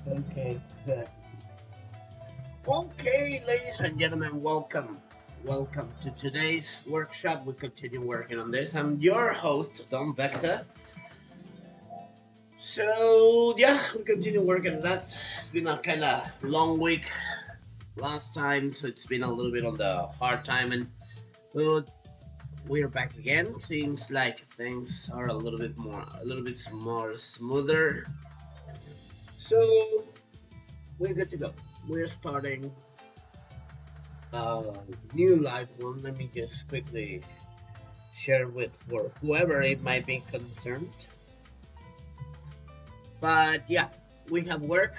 Okay, good. Okay, ladies and gentlemen, welcome. Welcome to today's workshop. We continue working on this. I'm your host, Don Vector. So, yeah, we continue working on that. It's been a kind of long week last time, so it's been a little bit on the hard time, and well, we're back again. Seems like things are a little bit more smoother. So, we're good to go. We're starting new live one. Let me just quickly share with for whoever it might be concerned. But yeah, we have work.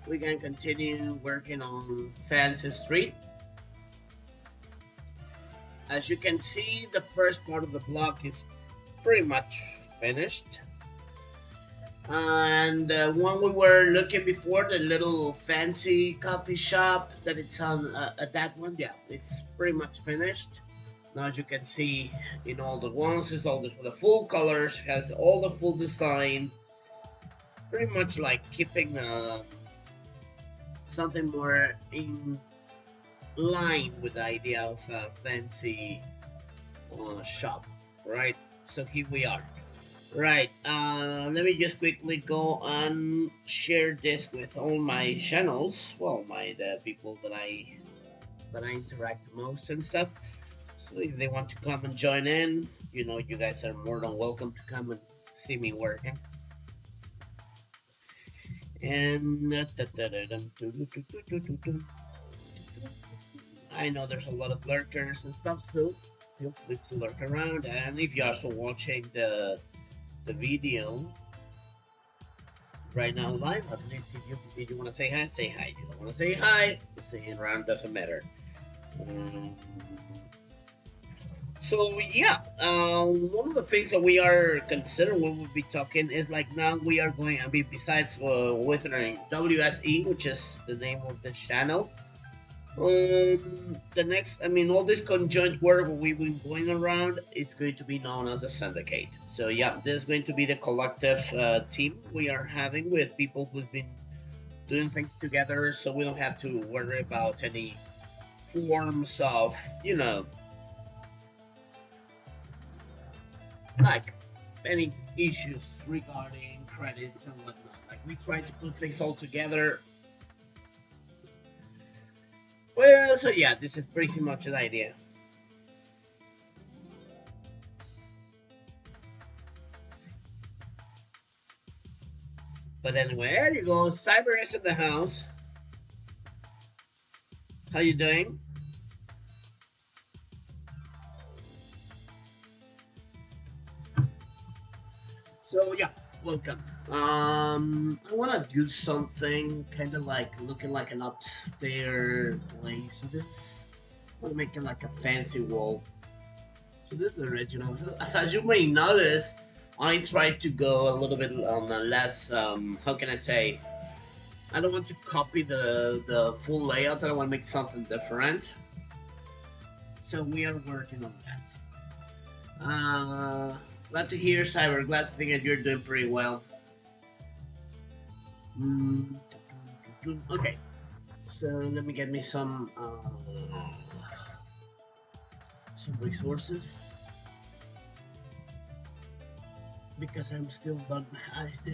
We can continue working on Fancy Street. As you can see, the first part of the block is pretty much finished. And when we were looking before, the little fancy coffee shop that it's on at that one, yeah, it's pretty much finished. Now, as you can see, in all the ones, it's all the full colors, has all the full design, pretty much like keeping something more in line with the idea of a fancy shop, right? So here we are. Right. Let me just quickly go and share this with all my channels. Well, my the people that I interact the most and stuff. So if they want to come and join in, you guys are more than welcome to come and see me working. And I know there's a lot of lurkers and stuff, so feel free to lurk around. And if you're also watching the video right now live, at least if you want to say hi. If you don't want to say hi, staying around doesn't matter. Um, so yeah, one of the things that we are considering when we'll be talking is like now we are going. I mean, besides with WSE, which is the name of the channel. The next, I mean, all this conjoint work we've been going around is going to be known as a syndicate. So yeah, this is going to be the collective team we are having with people who've been doing things together, so we don't have to worry about any forms of, like any issues regarding credits and whatnot. Like we try to put things all together. Well, so yeah, this is pretty much an idea. But anyway, there you go. Cyber is in the house. How you doing? So yeah, welcome. I want to do something kind of like looking like an upstairs place. So this, I want to make it like a fancy wall. So this is original. So, as you may notice, I tried to go a little bit on a less. How can I say? I don't want to copy the full layout. I want to make something different. So we are working on that. Glad to hear, Cyber. Glad to think that you're doing pretty well. Okay, so let me get me some resources because I still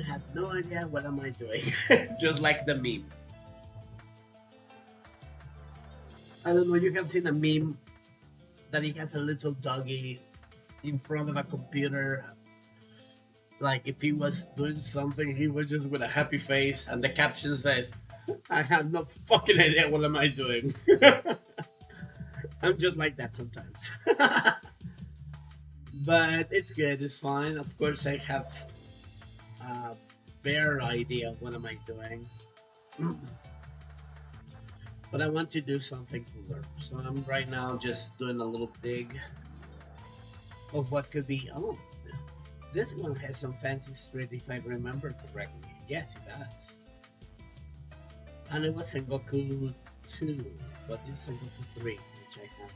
have no idea what am I doing. Just like the meme. I don't know. You have seen a meme that he has a little doggy in front of a computer. Like if he was doing something, he was just with a happy face, and the caption says, "I have no fucking idea what am I doing." I'm just like that sometimes. But it's good. It's fine. Of course, I have a bare idea of what am I doing. But I want to do something cooler. So I'm right now just doing a little dig of what could be. Oh, this one has some fancy street if I remember correctly. Yes, it does. And it was Sengoku 2, but this is Sengoku 3, which I have.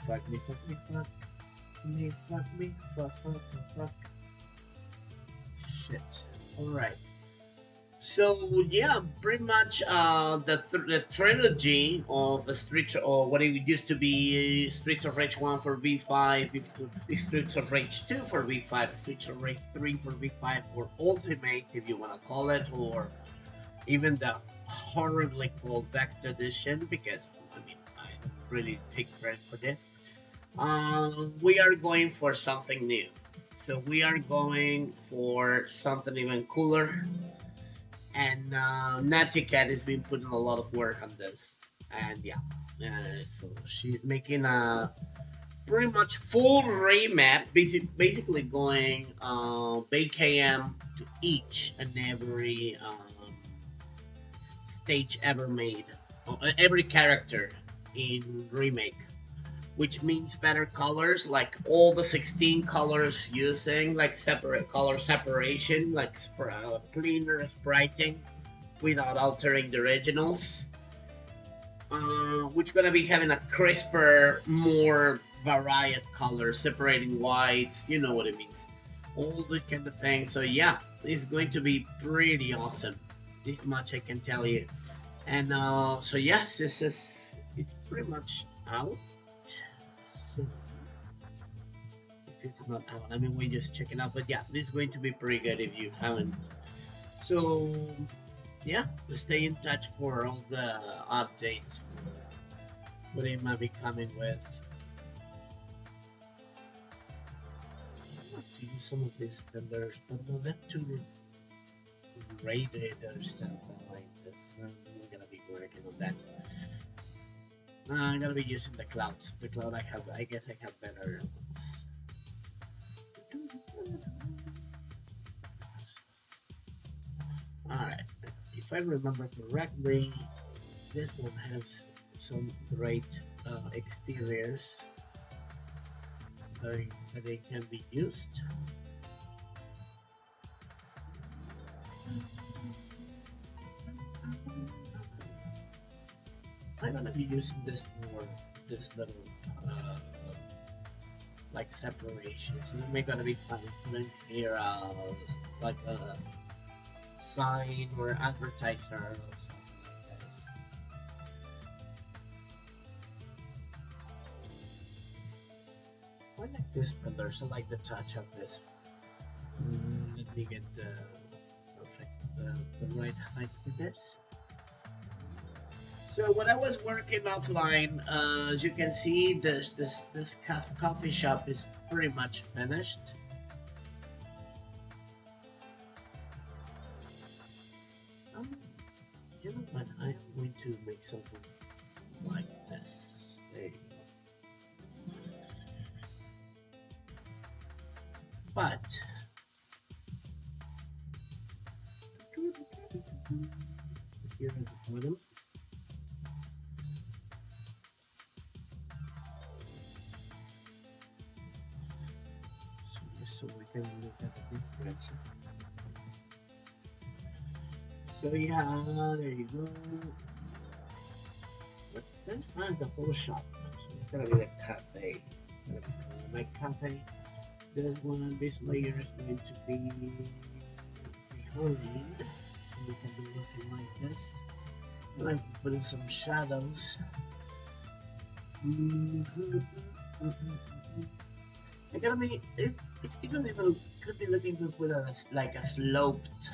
Fuck me, fuck me, fuck me, fuck me, fuck, fuck, fuck, fuck. Shit. All right. So yeah, pretty much the trilogy of a Streets or what it used to be Streets of Rage 1 for V5, Streets of Rage 2 for V5, Streets of Rage 3 for V5, or Ultimate if you want to call it, or even the horribly called Vector Edition, because I mean I don't really take credit for this. We are going for something new. So we are going for something even cooler, and Natty Cat has been putting a lot of work on this, and yeah, so she's making a pretty much full remap, basically going BKM to each and every stage ever made, every character in remake, which means better colors, like all the 16 colors using like separate color separation, like cleaner spriting without altering the originals. Which gonna be having a crisper, more varied colors, separating whites. You know what it means. All this kind of thing. So yeah, it's going to be pretty awesome. This much I can tell you. And so yes, it's pretty much out. So if it's not out, I mean we're just checking out. But yeah, this is going to be pretty good if you haven't. So yeah, stay in touch for all the updates for what it might be coming with. I want to use some of these fillers, but no, they're too rated or something like this. I'm gonna be working on that. I'm gonna be using the clouds. The cloud I guess I have better ones. Alright, if I remember correctly, this one has some great exteriors that they can be used. I'm gonna be using this for this little like separations. It may gonna be fun putting here like a sign or advertiser or something like this. I like this color, so I like the touch of this. Let me get the right height for this. So when I was working offline, as you can see, this coffee shop is pretty much finished. You know what? I am going to make something like this. There you go. But here at the bottom, so we can look at the difference. So yeah, there you go. What's this? Ah, the whole shop. So it's gonna be the cafe. It's gonna be my cafe. This one, this layer is going to be behind. So we can be looking like this. I like to put in some shadows. It's gonna be. It's even could be looking good with a like a sloped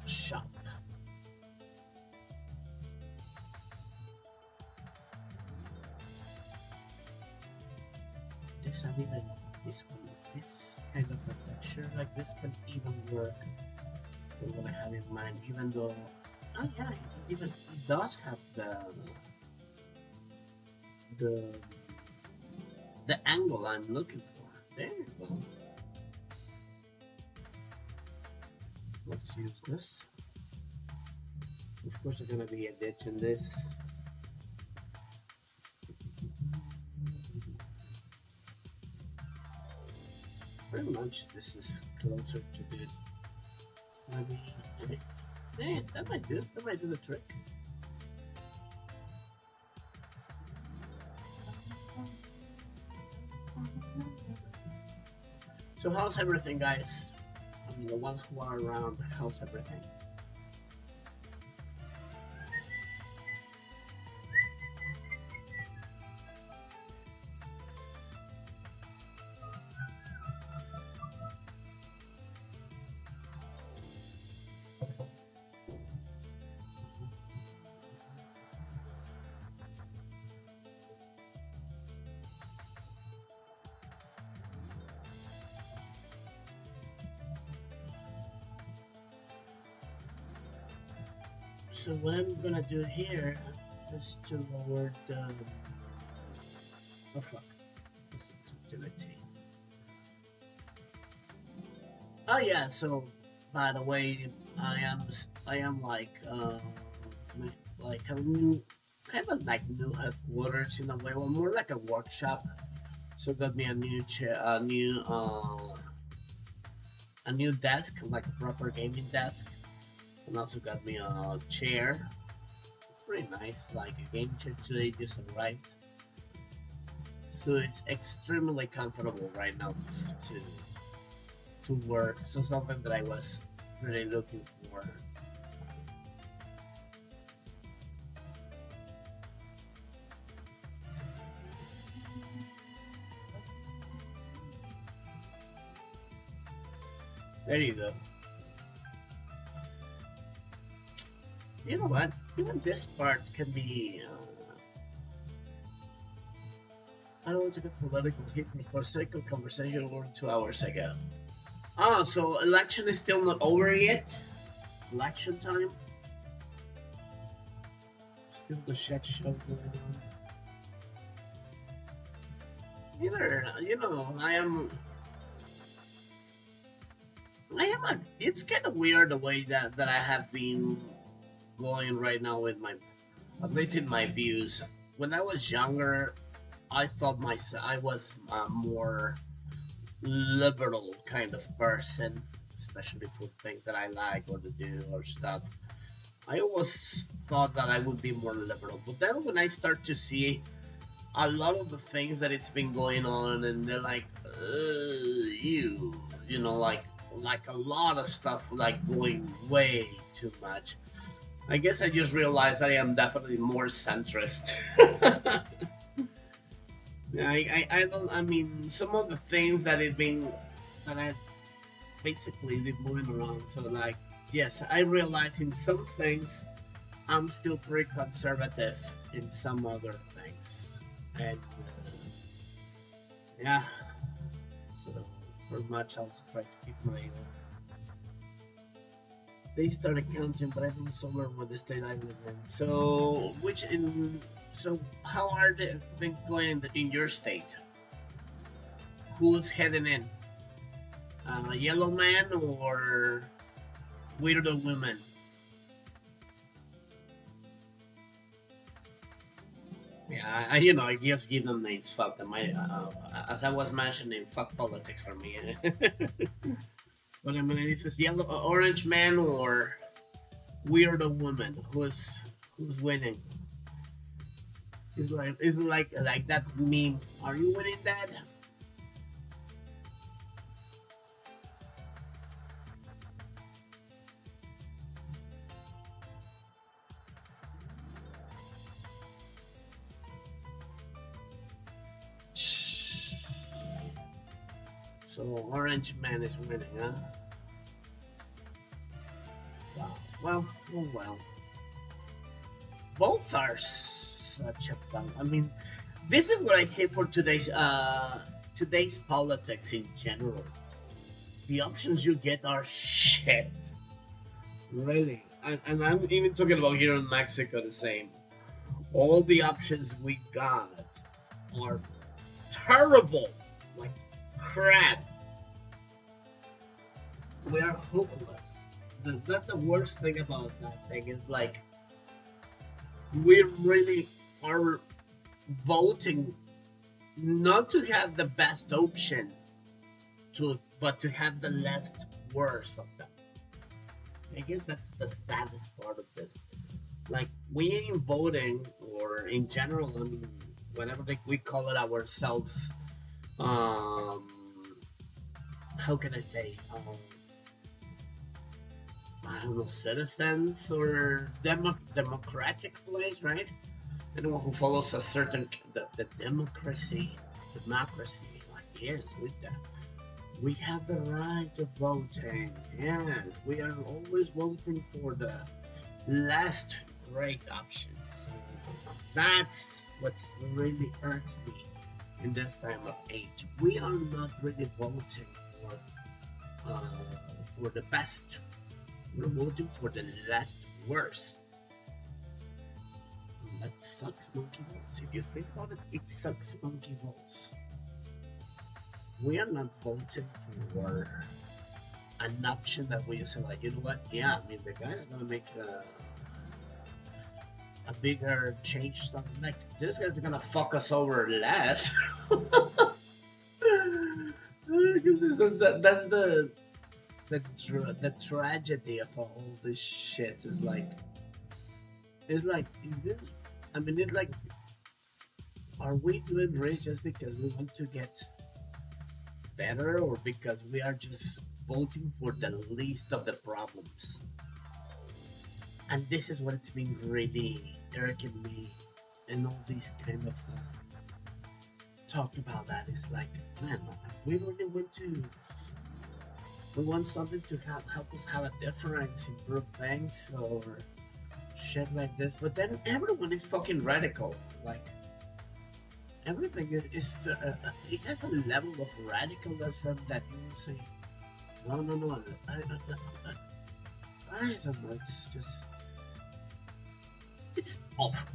shop. This and even this one, this kind of a texture like this can even work with what I have in mind. Even though, oh yeah, it does have the angle I'm looking for. There you go. Let's use this. Of course, there's gonna be a ditch in this. Pretty much, this is closer to this. Maybe, that might do. That might do the trick. So how's everything, guys? the ones who are around, how's everything? So what I'm gonna do here is to lower the oh fuck the sensitivity. Oh yeah, so by the way, I am like a new kind of like new headquarters in a way, well more like a workshop. So got me a new chair, a new desk, like a proper gaming desk, and also got me a chair, pretty nice, like a game chair today just arrived. So it's extremely comfortable right now to work. So something that I was really looking for. There you go. You know what? Even this part can be. I don't want to get political here for sake of conversation over 2 hours ago. Oh, so election is still not over yet? Election time? Still the shit show going on. Either, it's kind of weird the way that I have been going right now with my, at least in my views. When I was younger, I thought I was a more liberal kind of person, especially for things that I like or to do or stuff. I always thought that I would be more liberal, but then when I start to see a lot of the things that it's been going on, and they're like, like a lot of stuff like going way too much. I guess I just realized I am definitely more centrist. Yeah, I don't. I mean, some of the things that I basically been moving around. So like, yes, I realize in some things I'm still pretty conservative in some other things, and yeah. So for much, I'll also try to keep my. They started counting, but I think it's somewhere with the state I live in. So, how are the things going in your state? Who's heading in? Yellow man or weirdo woman? Yeah, I just give them names. Fuck them. As I was mentioning, fuck politics for me. But I mean, it says yellow, orange man or weirdo woman. Who's winning? It's like that meme. Are you winning that? So orange man is winning, huh? Wow. Well. Both are such a fun. I mean, this is what I hate for today's politics in general. The options you get are shit. Really. And I'm even talking about here in Mexico the same. All the options we got are terrible. Like crap. We are hopeless. That's the worst thing about that thing. Is like we really are voting not to have the best option, but to have the least worst of them. I guess that's the saddest part of this. Like we ain't voting, or in general, I mean, whatever we call it ourselves. How can I say? I don't know, citizens or democratic place, right? Anyone who follows a certain the democracy, like yes, with that. We have the right of voting. Yes, we are always voting for the last great option. So that's what really hurts me in this time of age. We are not really voting uh, for the best. We're voting for the last worst. And that sucks monkey balls. If you think about it, it sucks monkey balls. We are not voting for an option that we say like, you know what? Yeah, I mean the guy's gonna make a bigger change. Something like this guy's gonna fuck us over less. Because that's the tragedy of all this shit. Is like is this? I mean, it's like, are we doing race just because we want to get better, or because we are just voting for the least of the problems? And this is what it's been really irking me, and all these kind of talk about that is like, man, we really want to. We want something to help us have a difference, improve things, or shit like this. But then everyone is fucking radical. Like everything is it has a level of radicalism that you will say, no, no, no. I don't know. It's just it's awful.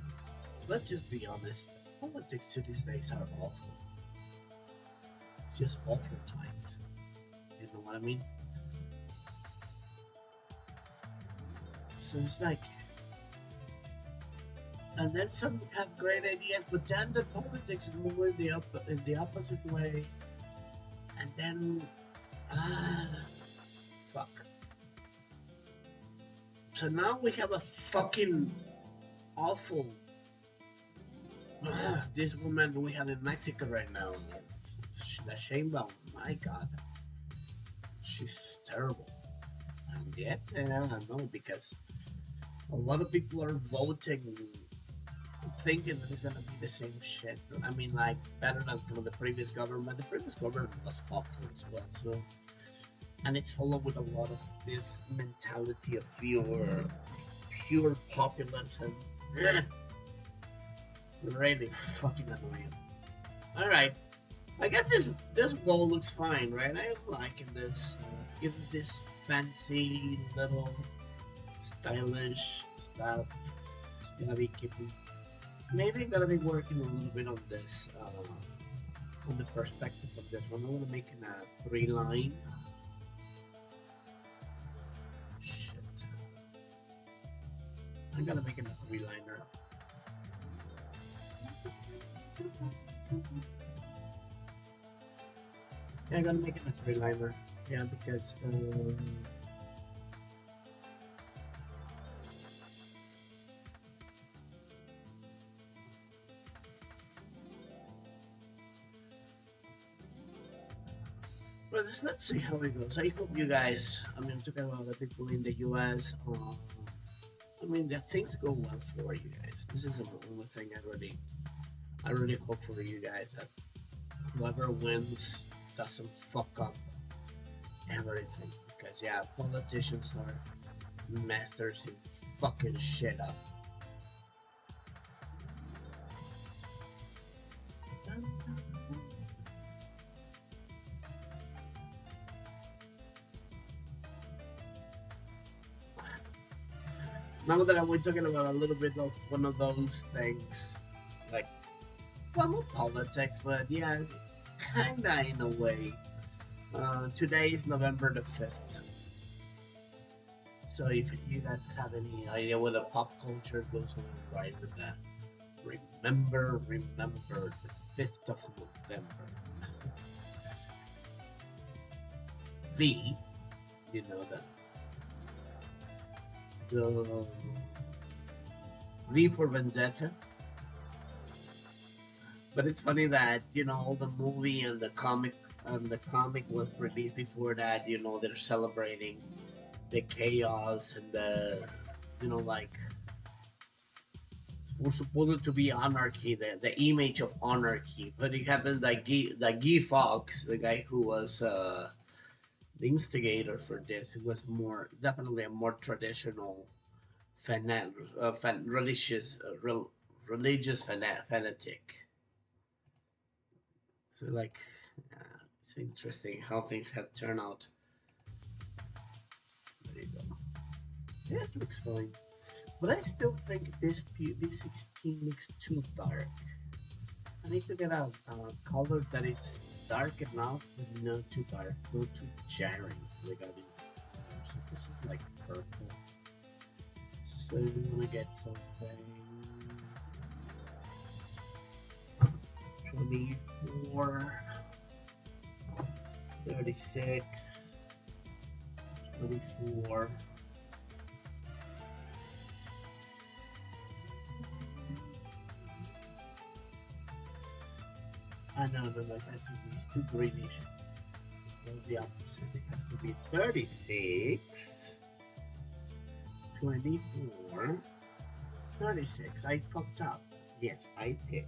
Let's just be honest. Politics to these days are awful. Just awful times. You know what I mean? So it's like, and then some have great ideas, but then the politics is moving in the opposite way, and then fuck. So now we have a fucking awful this woman we have in Mexico right now, the Sheinbaum. My God, she's terrible, and yet I don't know, because a lot of people are voting thinking that it's gonna be the same shit. I mean, like better than from the previous government. The previous government was awful as well. So, and it's followed with a lot of this mentality of pure populism. Really fucking annoying. All right, I guess this wall looks fine, right? I'm liking this. Give this fancy little stylish stuff. It's gonna be keeping. Maybe I'm gonna be working a little bit on this, on the perspective of this one. I'm gonna make a 3-line. Shit. I'm gonna make it a 3-liner. Yeah, I'm gonna make it a 3-liner. Yeah, because well, let's see how it goes. I hope you guys, I mean, I'm talking about the people in the US, I mean, that things go well for you guys. This is the only thing I really hope for you guys, that whoever wins doesn't fuck up everything. Because, yeah, politicians are masters in fucking shit up. Now that we're talking about a little bit of one of those things, like, well, not politics, but yeah, kinda in a way. Today is November the 5th. So if you guys have any idea what the pop culture goes on right with that, remember the 5th of November. V, you know that. The V for Vendetta. But it's funny that, you know, the movie and the comic was released before that. You know, they're celebrating the chaos and the, like, was supposed to be anarchy, the image of anarchy, but it happened that Guy Fawkes, the guy who was the instigator for this, it was more definitely a more traditional religious fanatic. So like, it's interesting how things have turned out. There you go. This looks fine, but I still think this 16 looks too dark. I need to get a color that it's dark enough, but not too dark, not too jarring regarding. So this is like purple. So I'm gonna get something 24, 36, 24. No, it has to be, it's too greenish. So the opposite, it has to be 36, 24, 36. I fucked up. Yes, I did.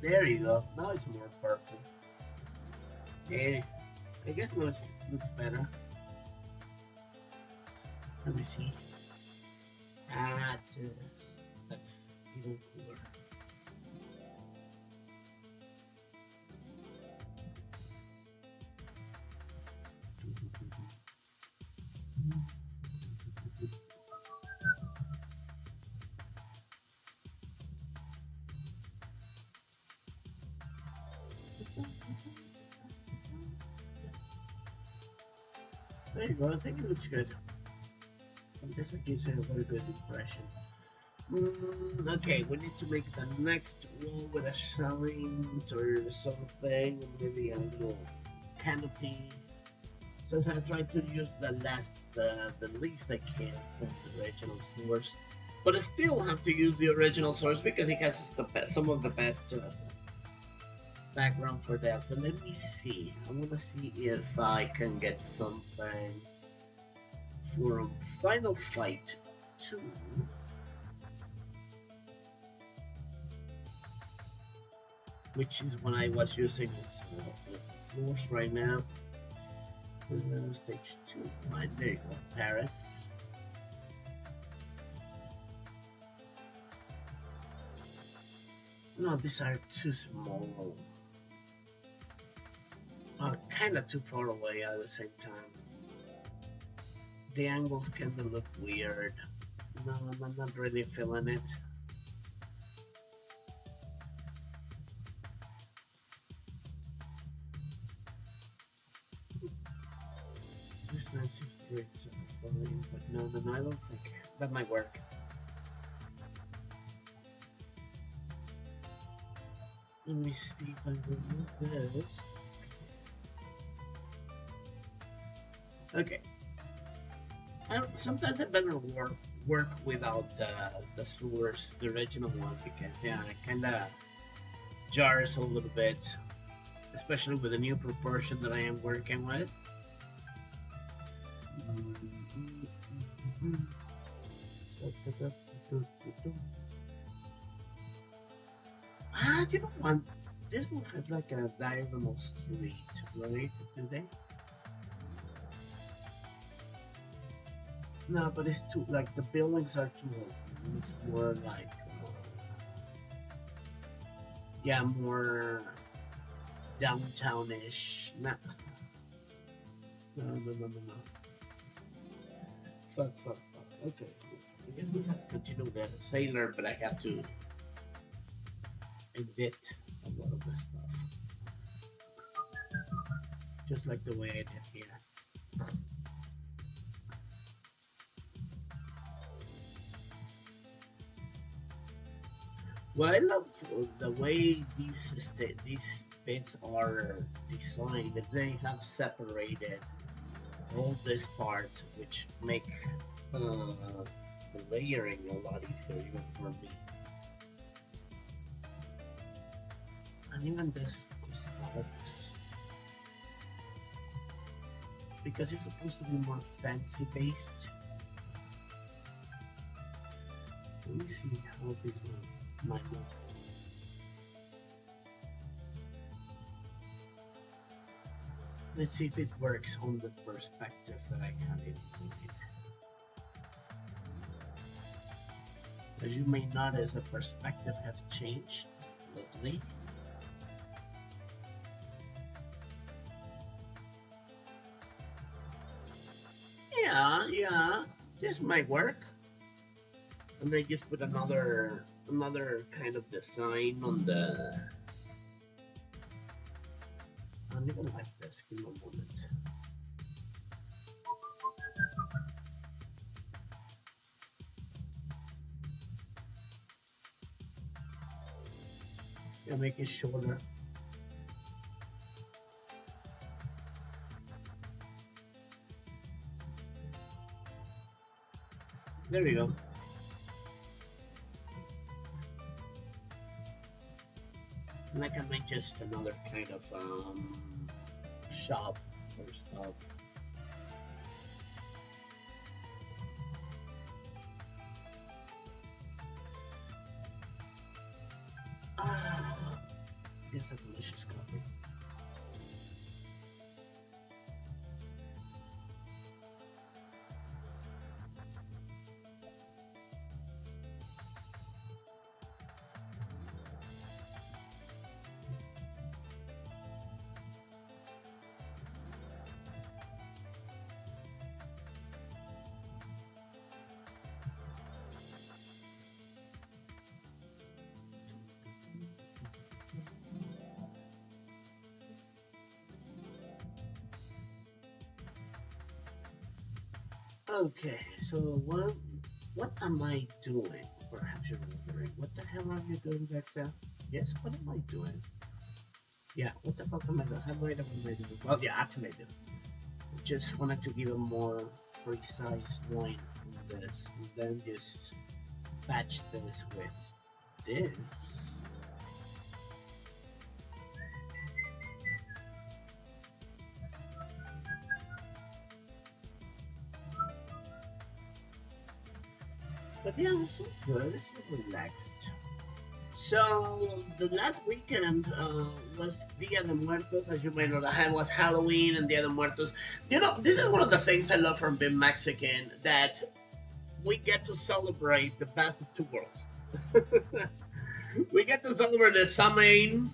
There you go. Now it's more purple. Yeah, I guess now it looks better. Let me see. That's even cooler. There you go. I think it looks good. I guess it gives it a very good impression. Okay, we need to make the next wall with a sign or something, maybe a little canopy. So I try to use the least I can from the original source, but I still have to use the original source because it has some of the best background for that. But let me see. I want to see if I can get something for Final Fight 2. Which is what I was using as a source right now. Stage 2. Right, there you go. Paris. No, these are too small. Kind of too far away at the same time. The angles kind of look weird. No, I'm not really feeling it. There's 963, so but no, I don't think that might work. Let me see if I remove this. Okay. Sometimes I better work without the source, the original one, because yeah, it kind of jars a little bit, especially with the new proportion that I am working with. You know what? This one has like a diagonal street, right? Do they? No, but it's too, like, the buildings are too open. It's more like, yeah, more downtown-ish. No. Fuck. Okay. I guess we have to continue the sailor, but I have to edit a lot of this stuff. Just like the way I did here. What I love the way these bits are designed is they have separated all these parts, which make the layering a lot easier even for me. And even this helps. because it's supposed to be more fancy based. Let me see how this one might look. Let's see if it works on the perspective that I have in mind. As you may notice, the perspective has changed lately. Yeah, this might work. And I just put another kind of design on the. I'm even like this. Give me a moment. Yeah, make it shorter. There we go. And I can make just another kind of shop or stuff. Ah, it's a delicious coffee. Okay, so what am I doing? Perhaps you're wondering, what the hell are you doing back there? Yes, what am I doing? Yeah, what the fuck am I doing? How am I doing? Well, yeah, actually I do. Just wanted to give a more precise line on this, and then just patch this with this. But yeah, it's so good. It's so relaxed. So the last weekend was Dia de Muertos, as you may know. That was Halloween and Dia de Muertos. You know, this is one of the things I love from being Mexican, that we get to celebrate the best of two worlds. We get to celebrate the Samhain,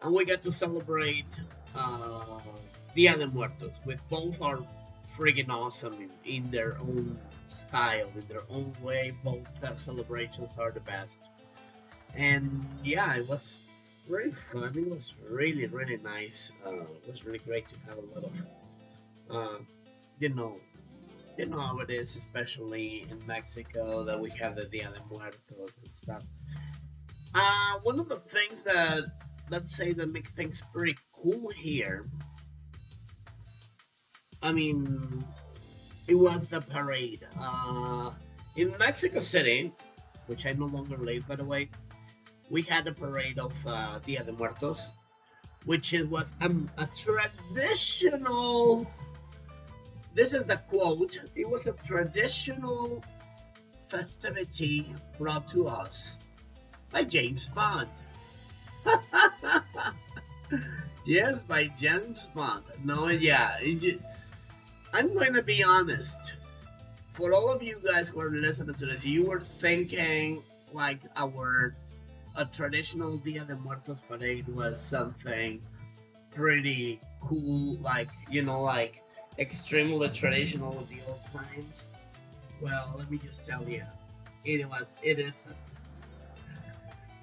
and we get to celebrate uh, Dia de Muertos, with both are friggin' awesome in their own style, in their own way. Both celebrations are the best. And yeah, it was very fun. It was really nice. It was really great to have a lot of, uh, you know, you know how it is, especially in Mexico, that we have the Dia de Muertos and stuff. One of the things that, let's say, that make things pretty cool here. I mean, it was the parade. In Mexico City, which I no longer live, by the way, we had a parade of Dia de Muertos, which it was a traditional. This is the quote. It was a traditional festivity brought to us by James Bond. Yes, by James Bond. No, yeah. I'm going to be honest. For all of you guys who are listening to this, you were thinking like our a traditional Dia de Muertos parade was something pretty cool, like, like extremely traditional of the old times. Well, let me just tell you, it isn't.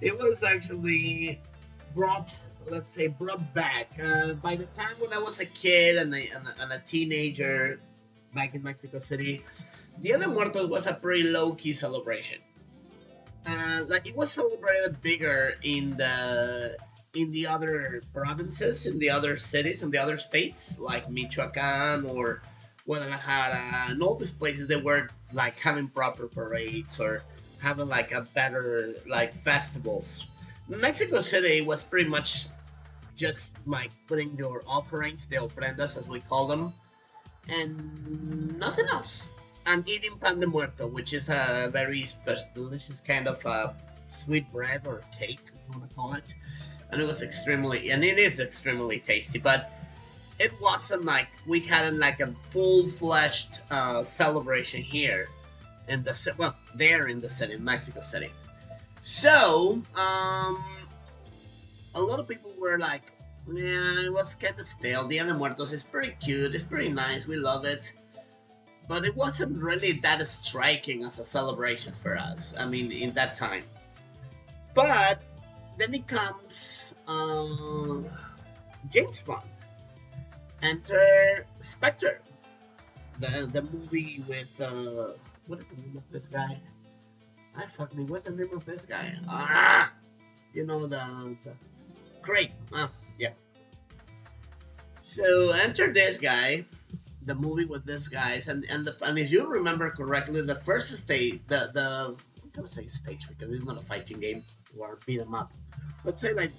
It was actually brought, let's say, brought back. By the time when I was a kid and a teenager back in Mexico City, Dia de Muertos was a pretty low key celebration. Like it was celebrated bigger in the other provinces, in the other cities, in the other states, like Michoacan or Guadalajara, and all these places. They were like having proper parades or having like a better like festivals. Mexico City was pretty much just like putting your offerings, the ofrendas as we call them, and nothing else. And eating pan de muerto, which is a very special, delicious kind of sweet bread or cake, you want to call it. And it was extremely, and it is extremely tasty. But it wasn't like we had like a full-fledged celebration here in the well, there in the city, in Mexico City. So, a lot of people were like, yeah, it was kind of stale. Dia de Muertos is pretty cute. It's pretty nice. We love it. But it wasn't really that striking as a celebration for us. I mean, in that time. But then it comes James Bond. Enter Spectre. The movie with, what is the name of this guy? I fucking, what's the name of this guy? Ah! You know, the Craig. Yeah. So enter this guy, the movie with these guys, and if you remember correctly, the first stage, the I'm gonna say stage because it's not a fighting game or beat 'em up. Let's say like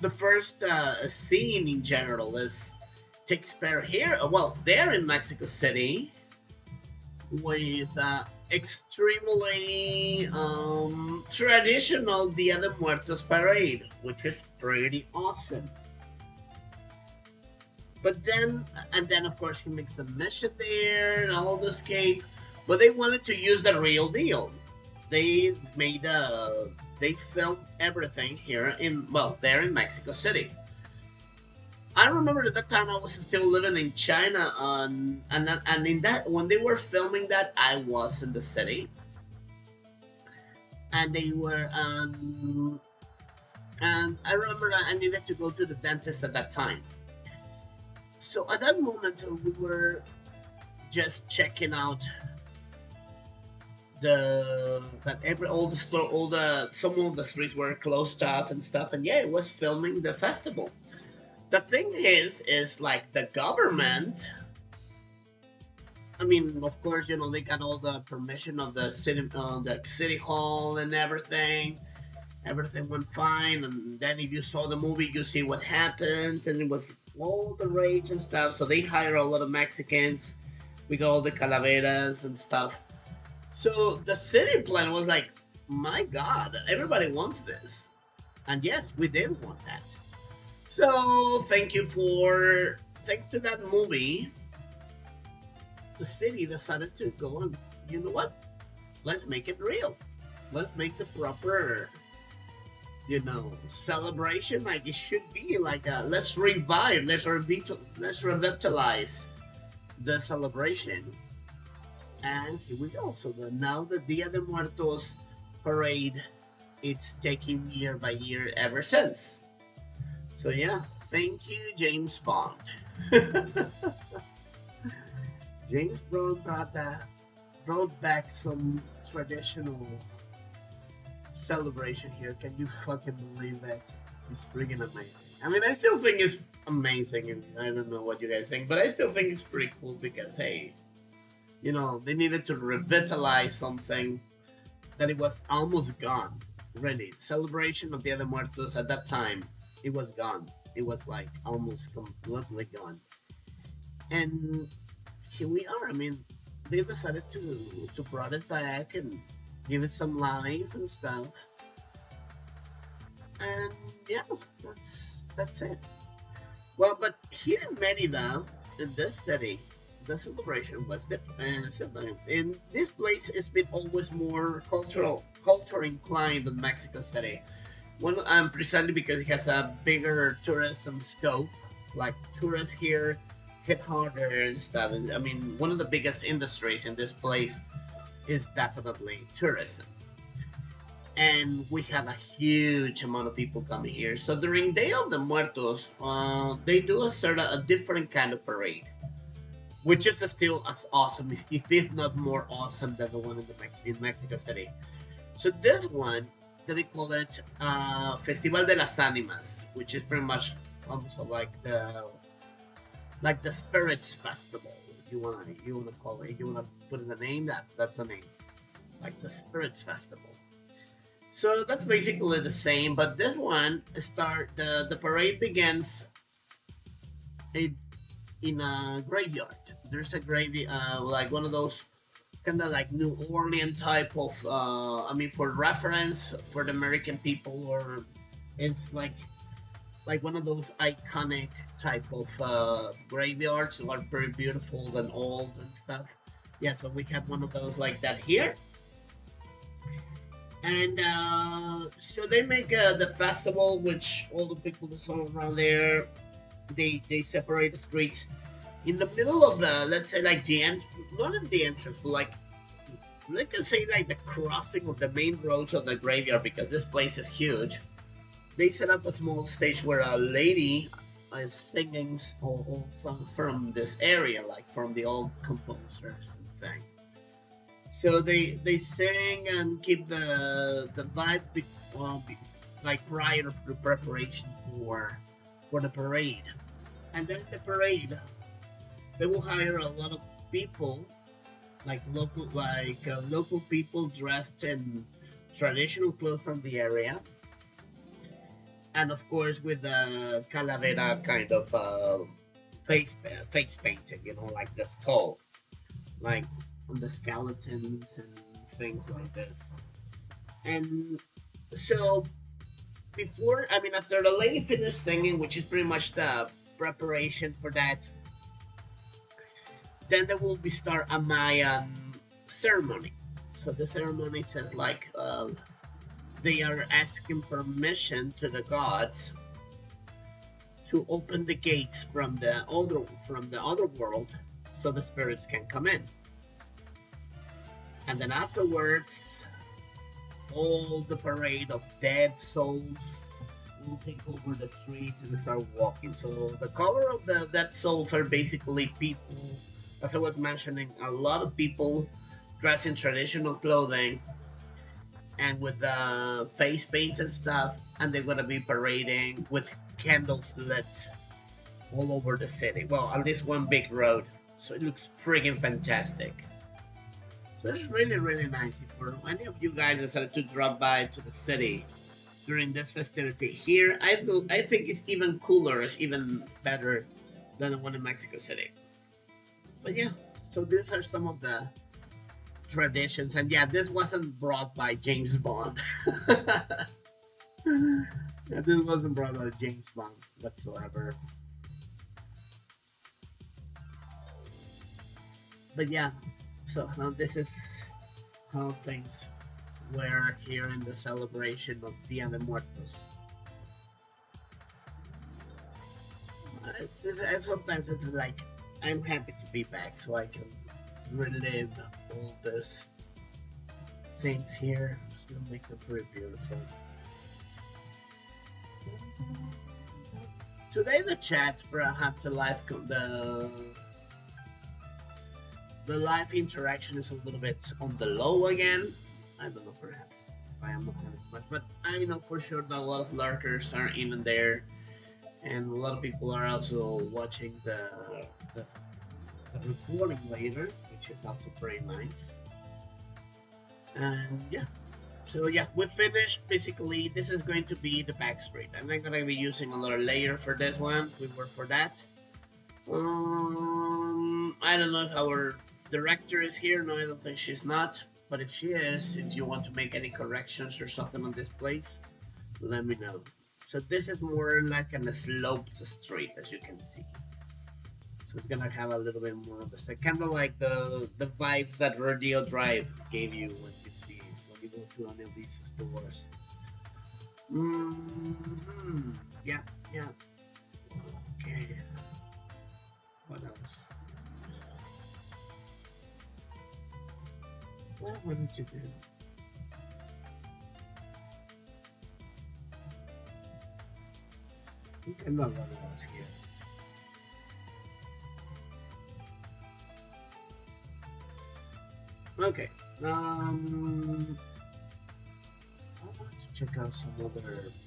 the first scene in general is takes place here. Well, there in Mexico City with extremely traditional Dia de Muertos parade, which is pretty awesome. But then, and then of course he makes the mission there and all the escape. But they wanted to use the real deal. They made they filmed everything here in, well, there in Mexico City. I remember at that time I was still living in China, and in that when they were filming that, I was in the city, and they were and I remember I needed to go to the dentist at that time. So at that moment we were just checking out the that every all the store all the some of the streets were closed off and stuff, and yeah, it was filming the festival. The thing is like the government. I mean, of course, you know they got all the permission of the city hall and everything. Everything went fine, and then if you saw the movie, you see what happened, and it was all the rage and stuff. So they hire a lot of Mexicans. We got all the calaveras and stuff. So the city plan was like, my God, everybody wants this, and yes, we did want that. So thanks to that movie, the city decided to go on. You know what? Let's make it real. Let's make the proper, celebration like it should be. Like let's revive, let's revitalize the celebration. And here we go. So now the Dia de Muertos parade, it's taking year by year ever since. So yeah, thank you, James Bond. James Bond brought back some traditional celebration here. Can you fucking believe that? It's freaking amazing. I mean, I still think it's amazing, and I don't know what you guys think, but I still think it's pretty cool because, hey, they needed to revitalize something that it was almost gone. Really, celebration of Dia de Muertos at that time, it was gone. It was like almost completely gone. And here we are. I mean, they decided to brought it back and give it some life and stuff. And yeah, that's it. Well, but here in Merida, in this city, the celebration was different. In this place, it's been always more culture inclined than Mexico City. One, precisely because it has a bigger tourism scope. Like tourists here hit harder and stuff. And I mean, one of the biggest industries in this place is definitely tourism. And we have a huge amount of people coming here. So during Day of the Muertos, they do a different kind of parade, which is still as awesome, if not more awesome than the one in Mexico City. So this one, they call it Festival de las Ánimas, which is pretty much almost like the Spirits Festival. If you wanna call it, you wanna put in the name, that's a name, like the Spirits Festival. So that's basically the same, but this one the parade begins in a graveyard. There's a gravy, like one of those kind of like New Orleans type of. I mean, for reference for the American people, or it's like one of those iconic type of graveyards, are very beautiful and old and stuff. Yeah, so we have one of those like that here, and so they make the festival, which all the people that are around there, they separate the streets in the middle of the, let's say, like the end, not in the entrance, but like, let's say like the crossing of the main roads of the graveyard, because this place is huge. They set up a small stage where a lady is singing all songs from this area, like from the old composers and thing. So they sing and keep the vibe, like prior to the preparation for the parade. And then the parade, they will hire a lot of people, like local people dressed in traditional clothes from the area, and of course with the calavera kind of face painting, like the skull, like on the skeletons and things like this. And so after the lady finished singing, which is pretty much the preparation for that, then there will be start a Mayan ceremony. So the ceremony says like they are asking permission to the gods to open the gates from the other world, so the spirits can come in. And then afterwards, all the parade of dead souls will take over the streets and start walking. So the color of the dead souls are basically people, as I was mentioning, a lot of people dressed in traditional clothing and with face paints and stuff, and they're gonna be parading with candles lit all over the city. Well, at least one big road, so it looks friggin' fantastic. So it's really, really nice. If for any of you guys decided to drop by to the city during this festivity here, I think it's even cooler, it's even better than the one in Mexico City. But yeah, so these are some of the traditions, and yeah, this wasn't brought by James Bond. Yeah, this wasn't brought by James Bond whatsoever. But yeah, so this is how things were here in the celebration of Dia de Muertos. Sometimes it's like I'm happy to be back, so I can relive all these things here. Just gonna make them pretty beautiful. Today the chat perhaps the live interaction is a little bit on the low again. I don't know, perhaps I am not having much, but I know for sure that a lot of lurkers are in there, and a lot of people are also watching the recording later, which is also very nice. And yeah, so yeah, we finished. Basically, this is going to be the back street. I'm not gonna be using another layer for this one. We work for that. I don't know if our director is here. No, I don't think she's not. But if she is, if you want to make any corrections or something on this place, let me know. So this is more like a sloped street, as you can see. So it's gonna have a little bit more of this, kind of like the vibes that Rodeo Drive gave you when you go to any of these stores. Yeah, yeah. Okay. What else? What wanted to do? I think I'm not running else here. Okay. I want to check out some other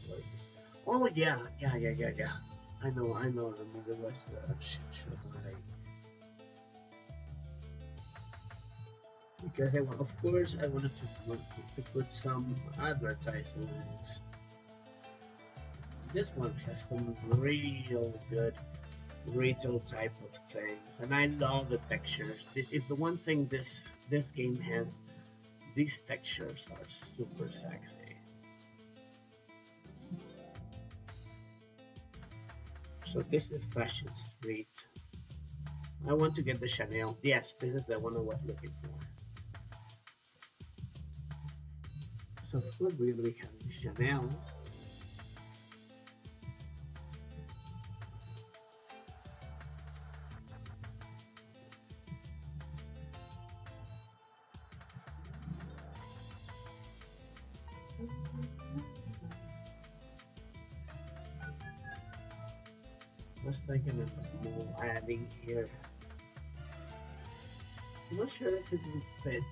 places. Oh yeah. I know. I mean, the rest of that shit should I? Because of course, I wanted to put some advertisements. This one has some real good retail type of things, and I love the textures. If the one thing this game has, these textures are super sexy. So this is Fashion Street. I want to get the Chanel. Yes, this is the one I was looking for. So what we really have is Chanel. I was thinking of a small adding here. I'm not sure if it will fit.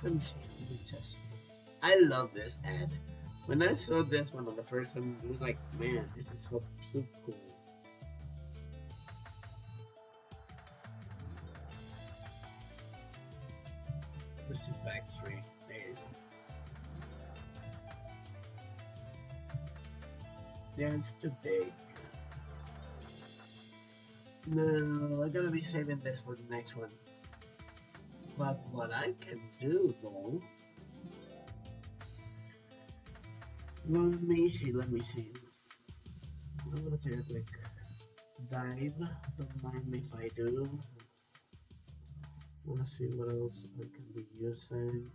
Let me see. Let me test. I love this ad. When I saw this one on the first time, it was like, man, this is so cool. This is Backstreet. There you go. Yeah, it's too big. No, I gotta be saving this for the next one. But what I can do though, let me see, let me see. I'm gonna take a quick dive. Don't mind me if I do. Wanna see what else I can be using.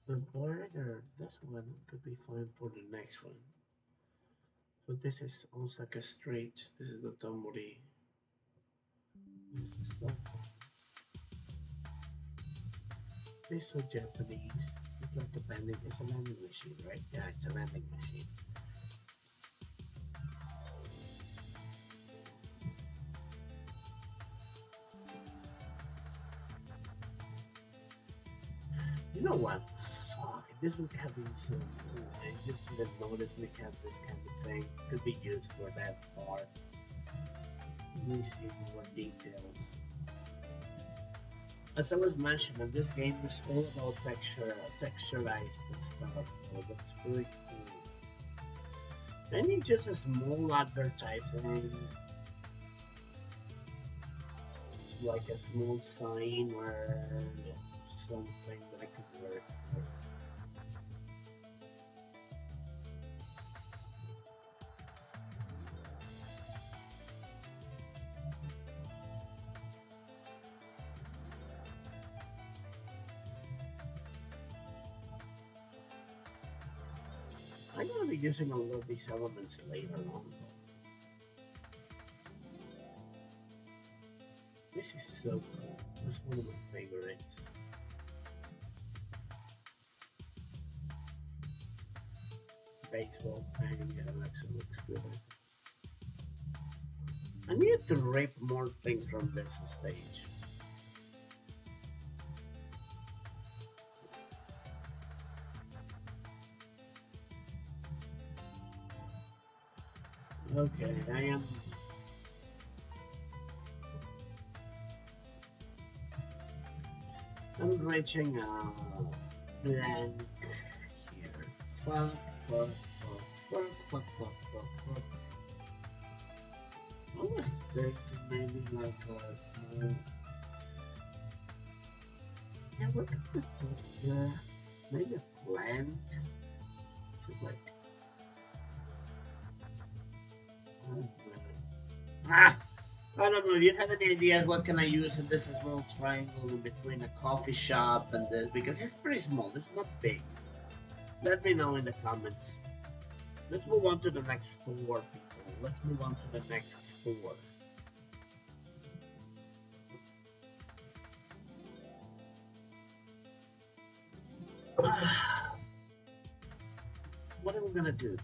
The border, this one could be fine for the next one. So this is Osaka Street. This is the Tomori. This is so It's so Japanese. It's like a vending. It's a vending machine, right? Yeah, it's a vending machine. You know what? Fuck, this would have been so cool. I just didn't notice we have this kind of thing. Could be used for that part. Let me see more details. As I was mentioning, this game is all about texturized and stuff, so that's pretty cool. Maybe just a small advertising, like a small sign or something that I could work for. I'm gonna be using a lot of these elements later on. This is so cool. It's one of my favorites. Baseball thing, yeah, that actually looks good. I need to rip more things from this stage. Okay, I'm reaching a blank here. Fuck, fuck, fuck, fuck, fuck, fuck, fuck, fuck. I was thinking maybe like a small. Yeah, look at this picture. Maybe a plant. It's like. Ah! I don't know. If you have any ideas, what can I use in this small triangle in between a coffee shop and this? Because it's pretty small. It's not big. Let me know in the comments. Let's move on to the next four people. Let's move on to the next four. What are we gonna do?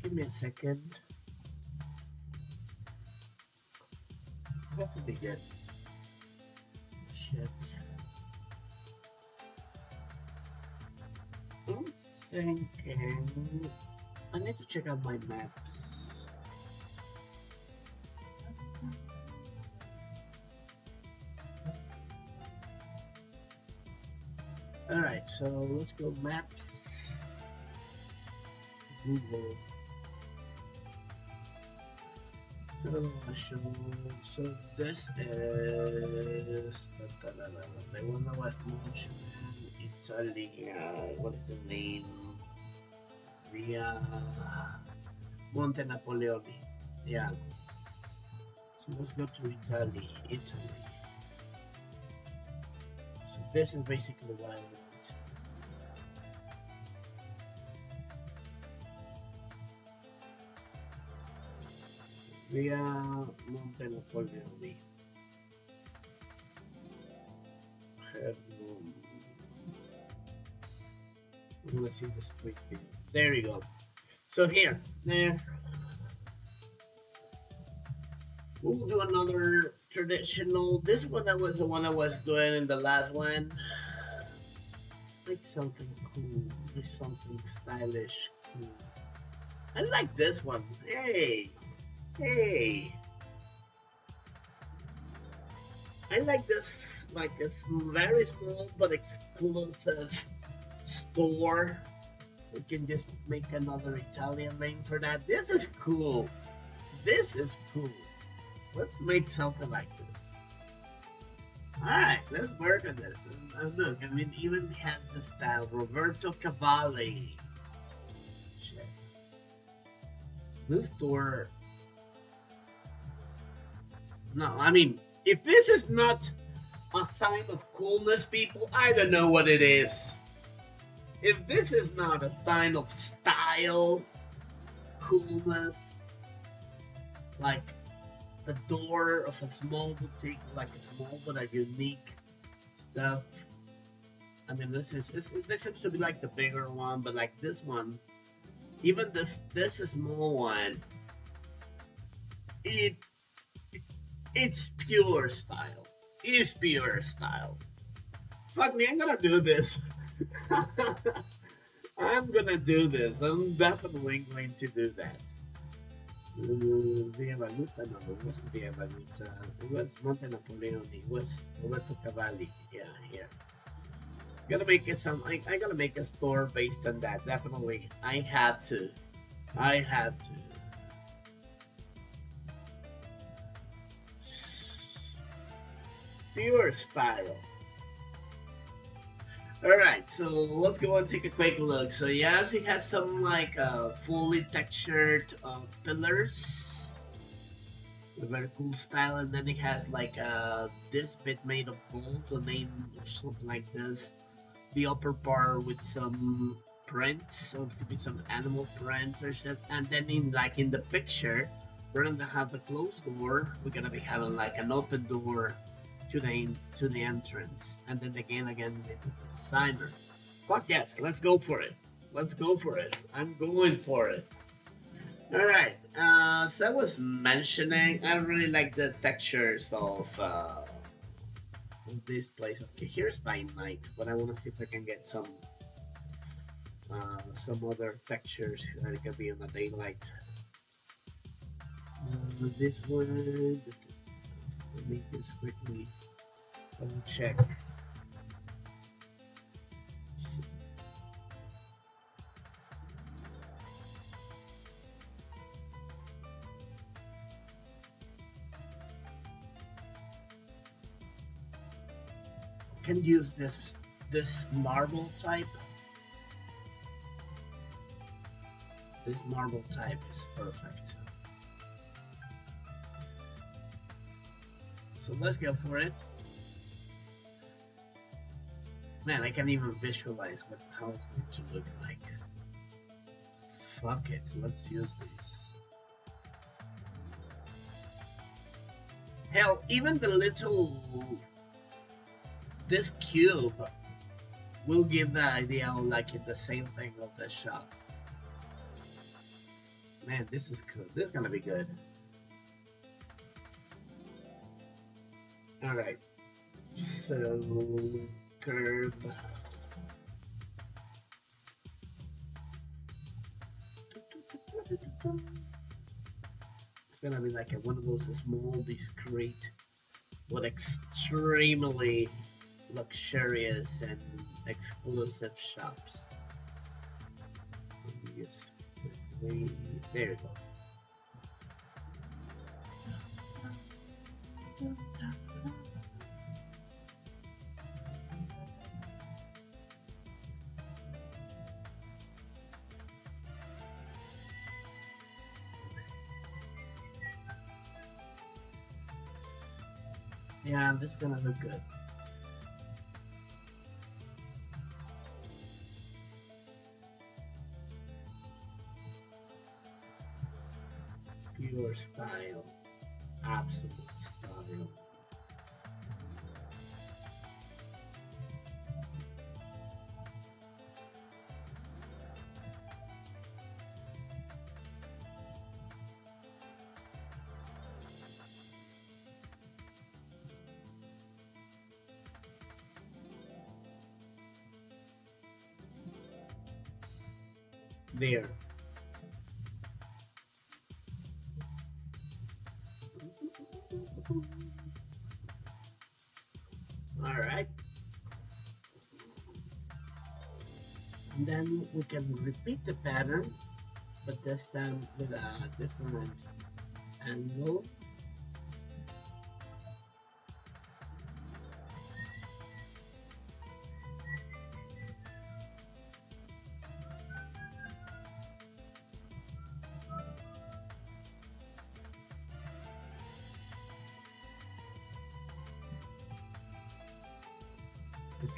Give me a second. That would be good. Shit. I'm thinking I need to check out my maps. So let's go maps, Google. So this is the one that was mentioned in Italy. What is the name? The Monte Napoleone. Yeah. So let's go to Italy. Italy. So this is basically what I want. Via Monte Napoleone. I'm gonna see the street view. There you go. So here, there. We'll do another traditional. This one that was the one I was doing in the last one. Like something cool. Like something stylish. Cool. I like this one. Hey. Hey. I like this, like it's very small but exclusive store. We can just make another Italian name for that. This is cool. This is cool. Let's make something like this. Alright, let's work on this. And look, I mean, even has the style. Roberto Cavalli. Shit. This store. No, I mean, if this is not a sign of coolness, people, I don't know what it is. If this is not a sign of style, coolness, like the door of a small boutique, like a small but a unique stuff. I mean, this seems to be like the bigger one, but like this one, even this small one, it's pure style. It's pure style. Fuck me, I'm gonna do this. I'm gonna do this. I'm definitely going to do that. Via Valuta, no, it wasn't Via Valuta. It was Monte Napoleone. It was Roberto Cavalli. Yeah, here. Gotta make it some. I gotta make a store based on that. Definitely, I have to. I have to. Pure style. Alright, so let's go and take a quick look. So yes, it has some like fully textured pillars. A very cool style, and then it has like this bit made of gold, a name or something like this. The upper part with some prints, so it could be some animal prints or shit. And then in the picture, we're gonna have the closed door. We're gonna be having like an open door to the entrance, and then again the designer. Fuck yes, let's go for it. Let's go for it. I'm going for it. All right. So I was mentioning, I really like the textures of this place. Okay, here's by night, but I want to see if I can get some other textures that it can be in the daylight. This one. Let me just quickly check. Can use this marble type. This marble type is perfect. So let's go for it. Man, I can't even visualize how it's going to look like. Fuck it, let's use this. Hell, even the little... This cube will give the idea of like the same thing of the shop. Man, this is good. This is gonna be good. Alright, so curve. It's gonna be like one of those small, discreet, but extremely luxurious and exclusive shops. Yes, there you go. Yeah, this is gonna look good. Pure style, absolute style. There. All right. And then we can repeat the pattern, but this time with a different angle.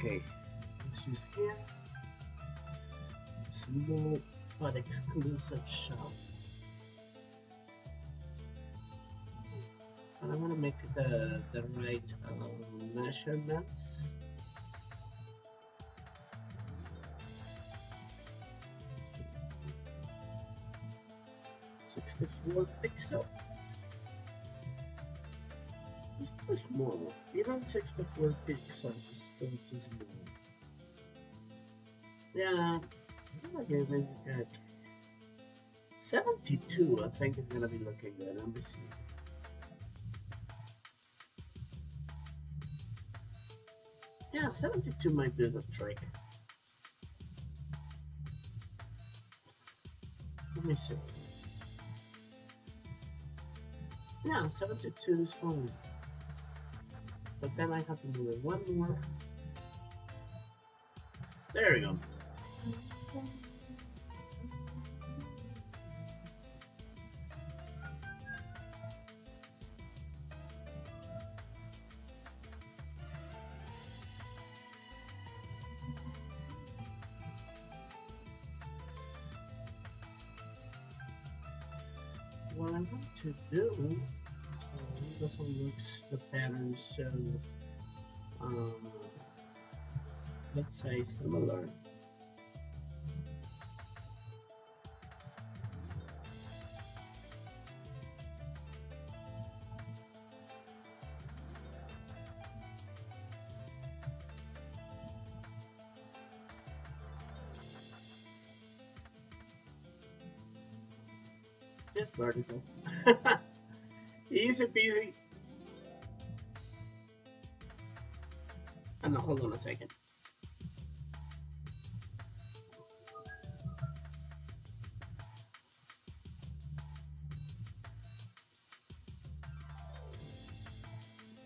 Okay, this is here. Small but exclusive shop. And I'm gonna make the right measurements. 64 pixels. It's too small. Even 64 pixels is still too small. Yeah, I'm gonna give it like 72. I think it's gonna be looking good. Let me see. Yeah, 72 might do the trick. Let me see. Yeah, 72 is fine. But then I have to move it one more. There we go. What I'm going to do, so it doesn't look the pattern so, let's say similar. Just vertical. Easy peasy. No, hold on a second.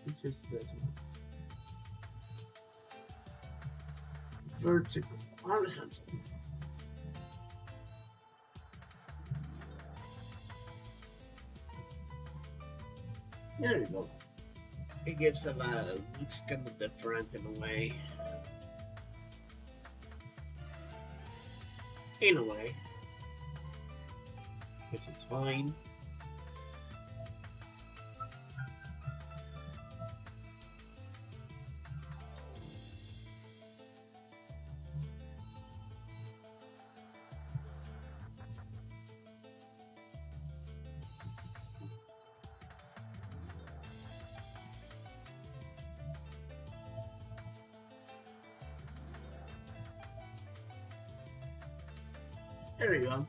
It's just this one. Vertical, horizontal. There you go. It gives a looks kind of different in a way. In a way. Which is fine. There we go.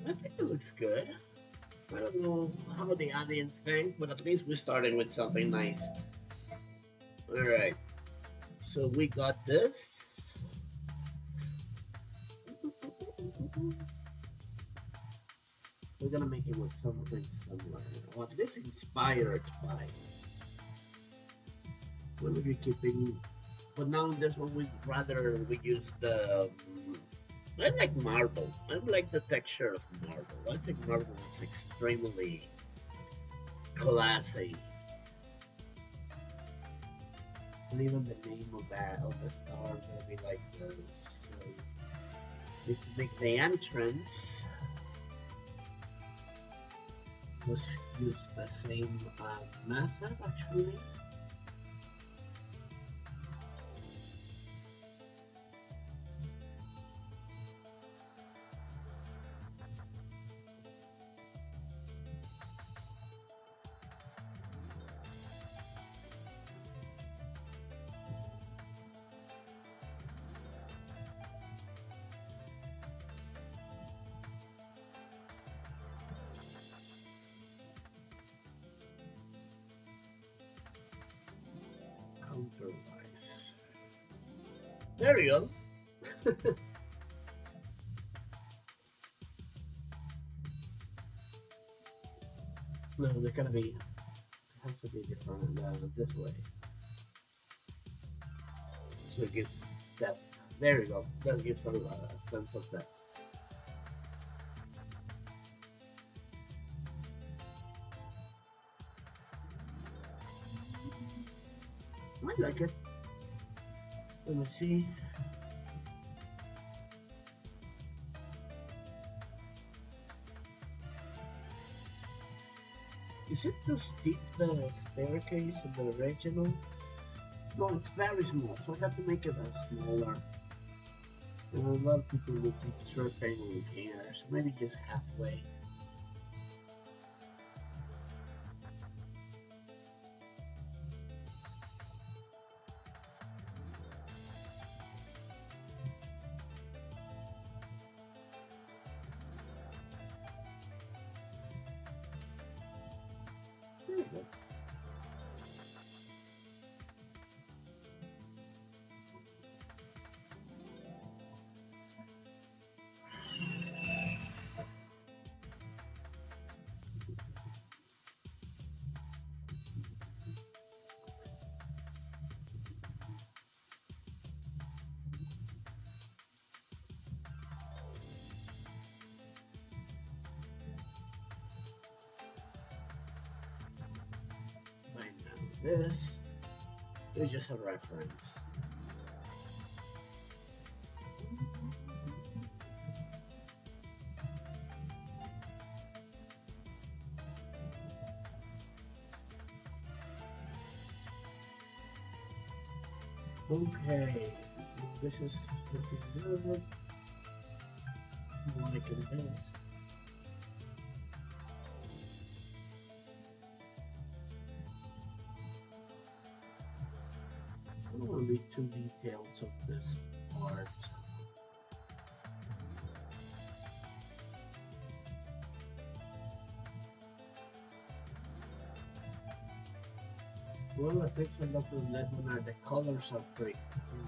I think it looks good. I don't know how the audience think, but at least we're starting with something nice. All right. So we got this. We're gonna make it with something similar. Or at least inspired by. We'll be keeping. But now in this one, we use the. I like marble. I like the texture of marble. I think marble is extremely classy. And even the name of the star will be like this. So if you make the entrance, let's use the same method actually. Counterwise. There you go. No, they're gonna be. It has to be different this way. So it gives depth. There you go. That gives a sense of depth. I like it. Let me see. Is it too steep, the staircase in the original? No, it's very small, so I have to make it smaller. And a lot of people will be tripping on here, so maybe just halfway. There you go. Right now, this is just a reference. Okay, this is looking good. I'm liking this. I don't want to be too detailed of this part. One of the things I love from that one are the colors are pretty cool.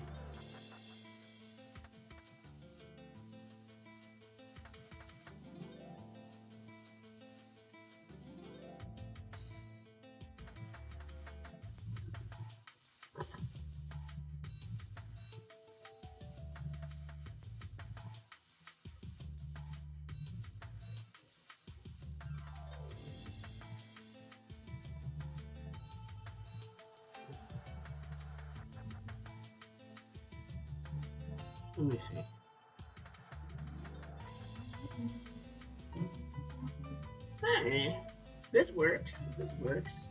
Let me see. Hey, this works. This works.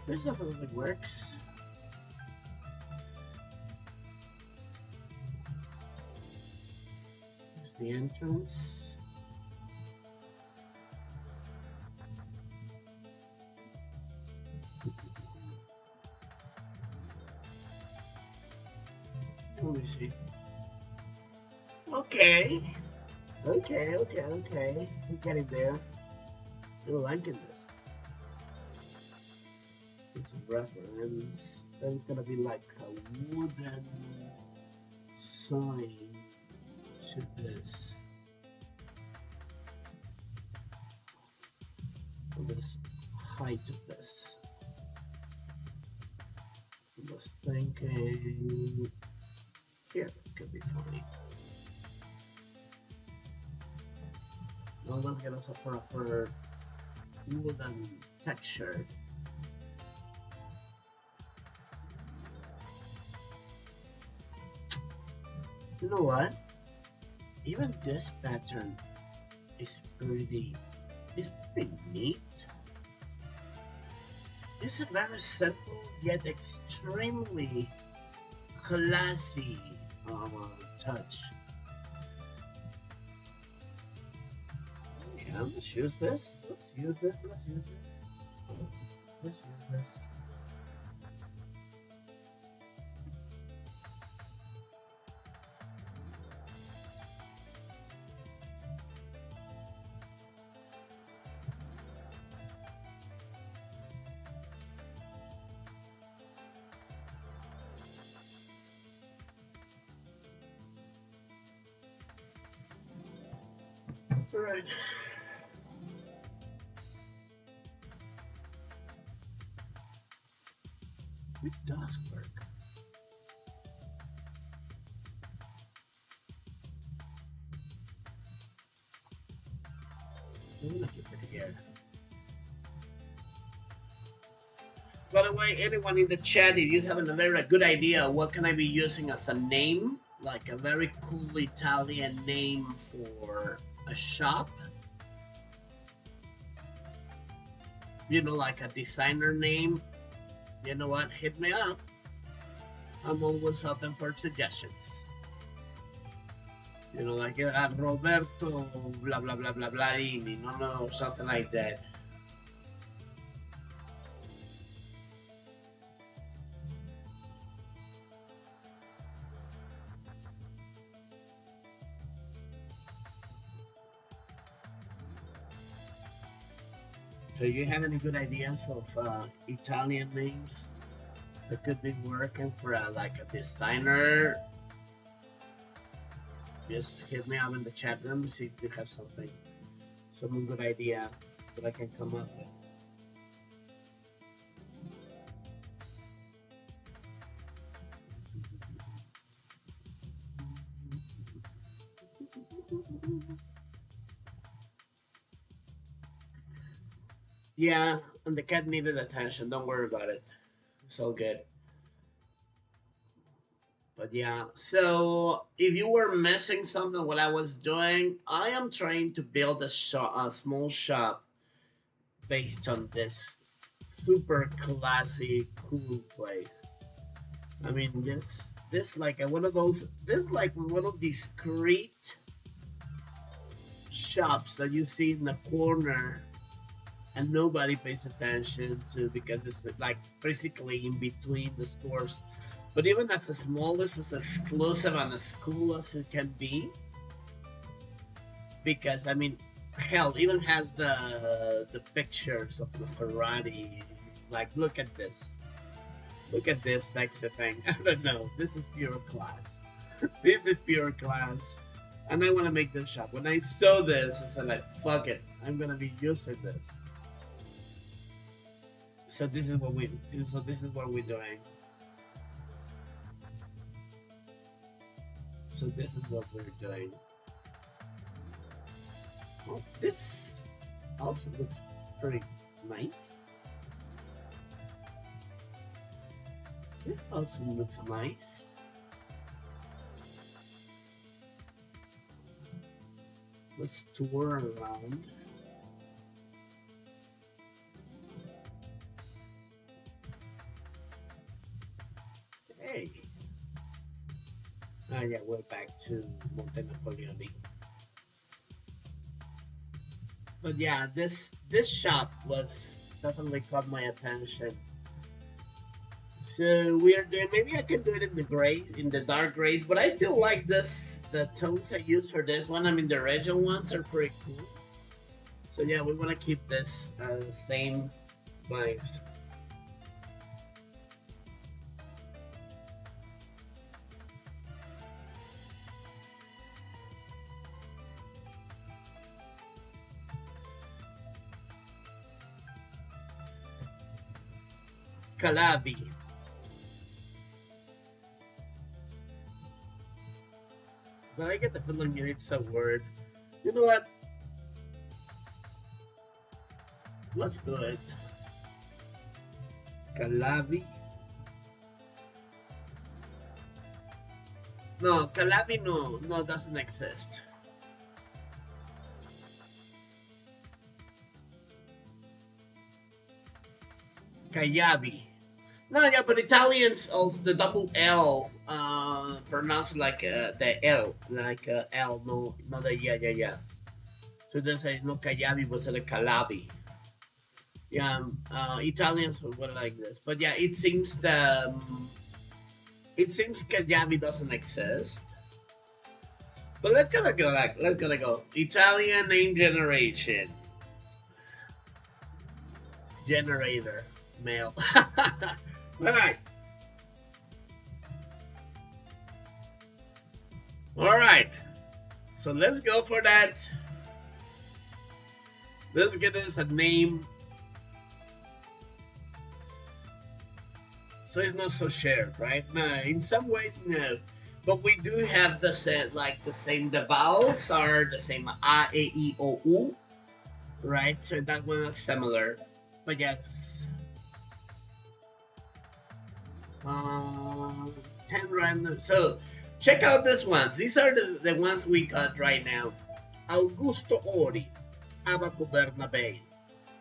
This definitely works. There's the entrance. Let me see. Oh, Okay. Okay. We're getting there. We're liking this. It's a reference. Then it's gonna be like a wooden sign to this. This height of this. I was thinking here could be funny. No, let's get us a proper wooden texture. You know what? Even this pattern is pretty neat. It's a very simple yet extremely classy touch. Yeah, let's use this. Let's use this. All right. It does work. Let me look at it here. By the way, anyone in the chat, if you have a very good idea, what can I be using as a name? Like a very cool Italian name for a shop. You know, like a designer name. You know what? Hit me up. I'm always open for suggestions. You know, like Roberto blah blah blah blah Bladini, no, something like that. So you have any good ideas of Italian names that could be working for like a designer? Just hit me up in the chat room, see if you have something, some good idea that I can come up with. Yeah, and the cat needed attention. Don't worry about it. It's all good. But yeah, so if you were missing something what I was doing, I am trying to build a shop, a small shop based on this super classy, cool place. I mean, this like one of those. This like one of these discreet shops that you see in the corner and nobody pays attention to because it's like basically in between the stores. But even as small as exclusive and as cool as it can be, because I mean, hell, even has the pictures of the Ferrari. Like, look at this. Look at this next thing. I don't know. This is pure class. This is pure class. And I want to make this shop. When I saw this, I said like, fuck it. I'm gonna be using this. So this is what we're doing. So this is what we're doing. Oh, this also looks pretty nice. This also looks nice. Let's tour around. Hey. Ah, yeah, we're back to Monte Napoleone. But yeah, this shop was definitely caught my attention. So we're doing. Maybe I can do it in the gray, in the dark grays, but I still like this. The tones I use for this one. I mean, the original ones are pretty cool. So yeah, we want to keep this same vibes. Calabi. But I get the feeling it's a word. You know what? Let's do it. Calabi. No, Calabi no doesn't exist. Cayabi. No, yeah, but Italians also the double L pronounce like the L, like L, no the yeah. So they say no Cayabi, but say Calabi. Yeah, Italians would like this, but yeah, it seems Cayabi doesn't exist. But let's gonna go Italian name generation generator male. All right. All right. So let's go for that. Let's get this a name. So it's not so shared, right? No, in some ways, no. But we do have the same, like the same. The vowels are the same. A, E, I, O, U, right? So that one is similar. But yes, 10 random. So check out these ones. These are the ones we got right now. Augusto Ori, Abaco Bernabei,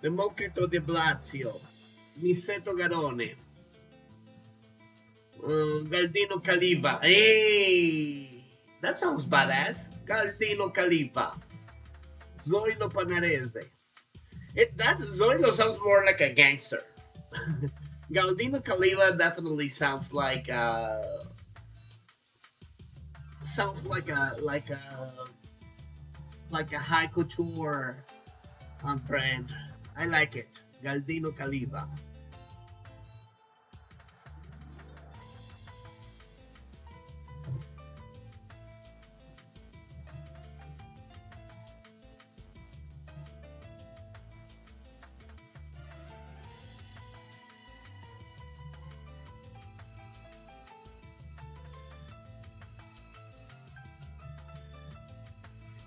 Democrito de Blasio, Niceto Garone, Galdino Caliva. Hey, that sounds badass. Galdino Caliva, Zoilo Panarese. Zoilo sounds more like a gangster. Galdino Caliva definitely sounds like a high couture brand. I like it. Galdino Caliva.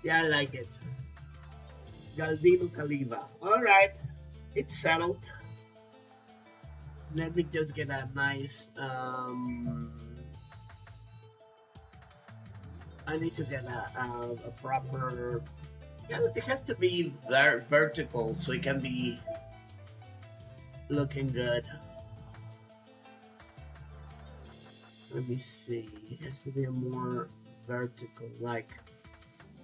Yeah, I like it. Galdino Caliva. Alright. It's settled. Let me just get a nice I need to get a proper, yeah, it has to be vertical so it can be looking good. Let me see. It has to be a more vertical, like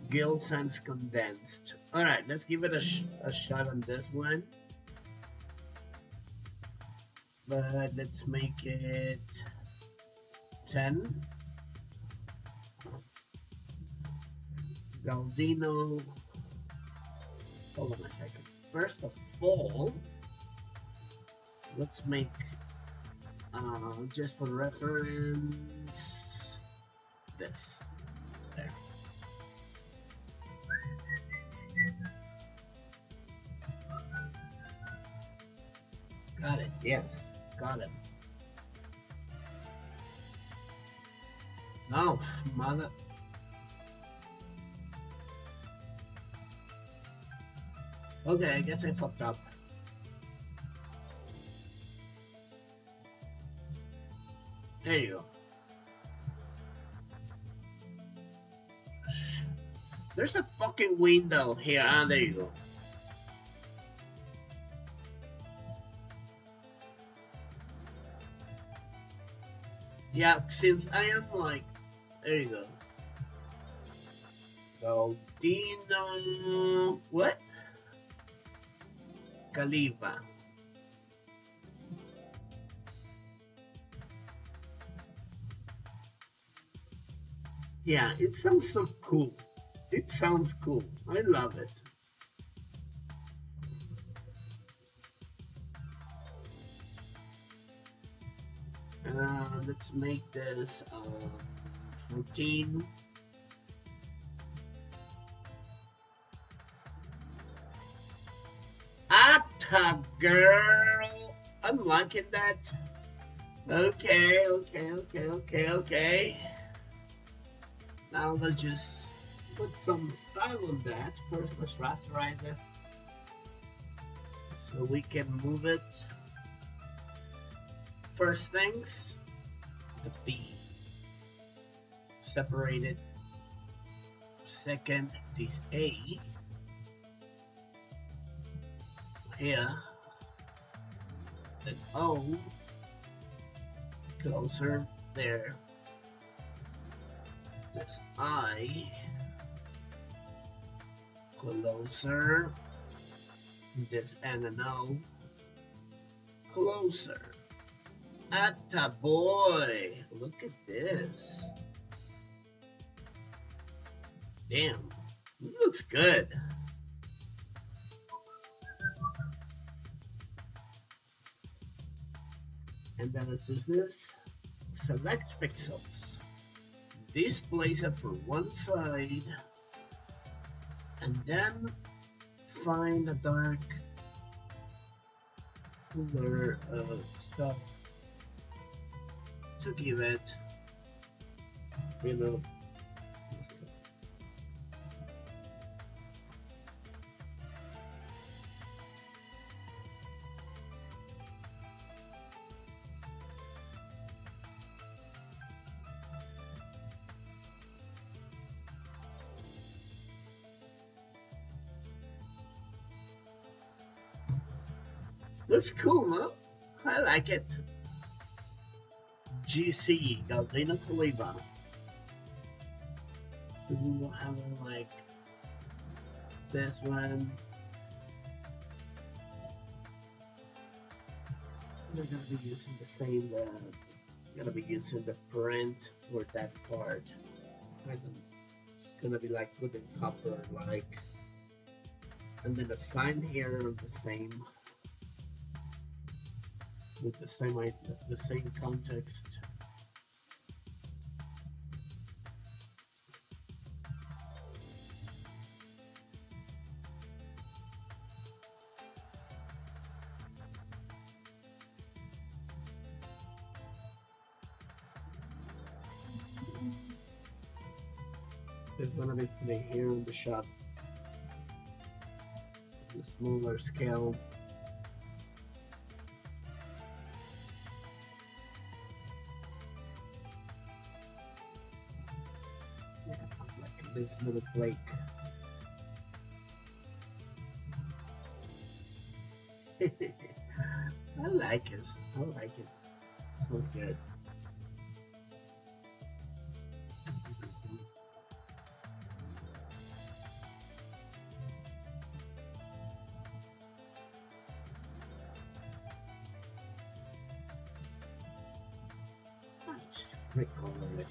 Gill Sans condensed. All right, let's give it a shot on this one. But let's make it 10. Galdino. Hold on a second. First of all, let's make just for reference this. There. Got it. Yes, got it. No, mother. Okay, I guess I fucked up. There you go. There's a fucking window here. Ah, there you go. Yeah, since I am like, there you go. Galdino, what? Caliva. Yeah, it sounds so cool. It sounds cool. I love it. Let's make this 14. Atta girl. I'm liking that. Okay, okay, okay, okay, okay. Now let's just put some style on that. First, let's rasterize this so we can move it. First things, the B. Separated. Second, this A. Here. Then O. Closer. There. This I. Closer. This N and O. Closer. Atta boy! Look at this. Damn. It looks good. And then this is this. Select pixels. Displace it for one side. And then find a dark cooler stuff to give it, you know, looks cool, huh? I like it. GC, Galdino Caliba. So we will have like this one. We're gonna be using the same, gonna be using the print for that part. It's gonna be like looking copper like. And then the sign here the same. With the same context. It's gonna be putting here in the shop. The smaller scale. This little flake. I like it. I like it. Smells good. Just click on it.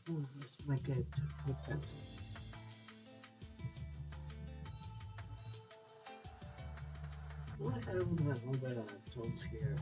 Let's make it with pencil. What I have all the tones here.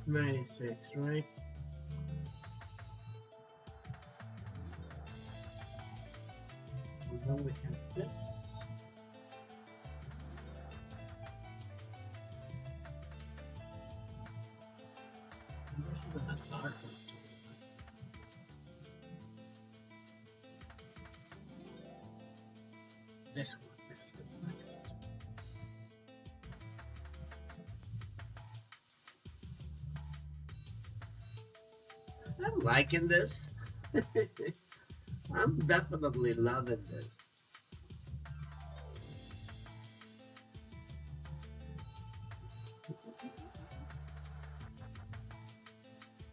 '96, right? And then we have this. this one. This is the next. I'm liking this. I'm definitely loving this.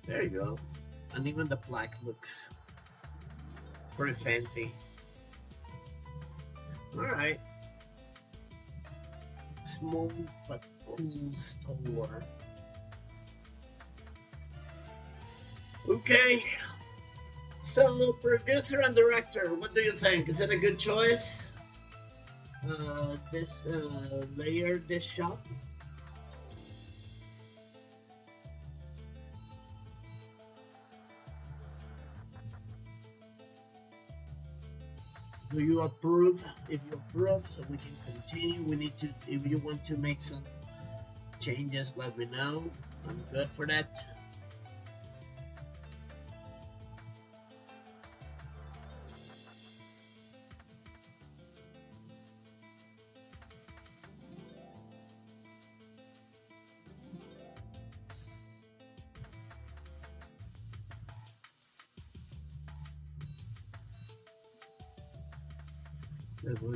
There you go. And even the plaque looks pretty fancy. Alright. Small but cool store. Okay. So, producer and director, what do you think? Is it a good choice? This layer, this shot? Do you approve? If you approve, so we can continue. We need to, if you want to make some changes, let me know. I'm good for that.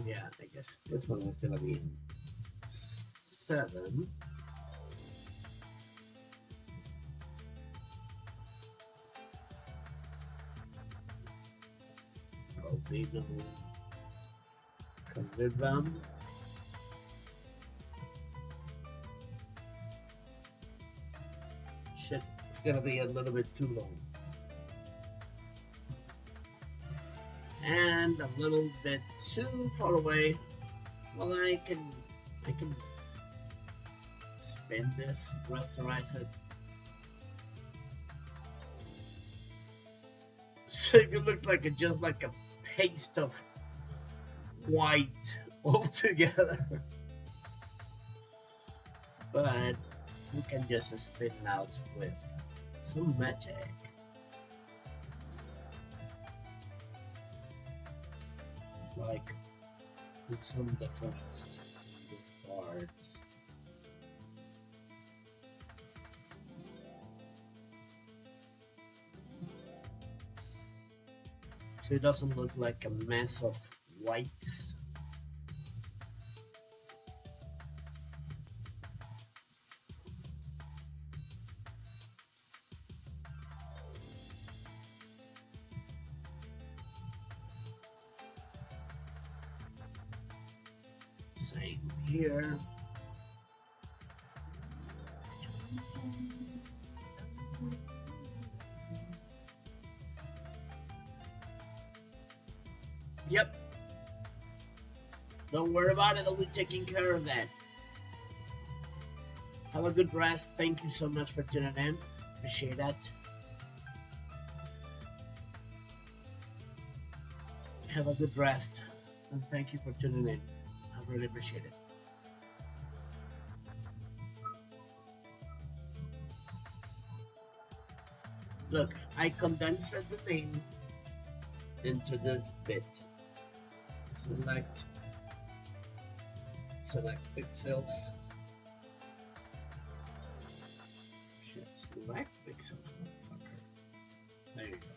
Yeah, I guess this one is gonna be 7. Albino Calibam. Shit, it's gonna be a little bit too long. And a little bit too far away. Well, I can spin this, rasterize it. So it looks like just like a paste of white altogether. But you can just spin it out with some magic. Like with some differences in these parts. So it doesn't look like a mess of whites. Same here. Yep. Don't worry about it, I'll be taking care of that. Have a good rest. Thank you so much for tuning in. Appreciate that. Have a good rest. And thank you for tuning in. I really appreciate it. Look, I condensed the name into this bit. Select pixels. Shit, select pixels, motherfucker. There you go.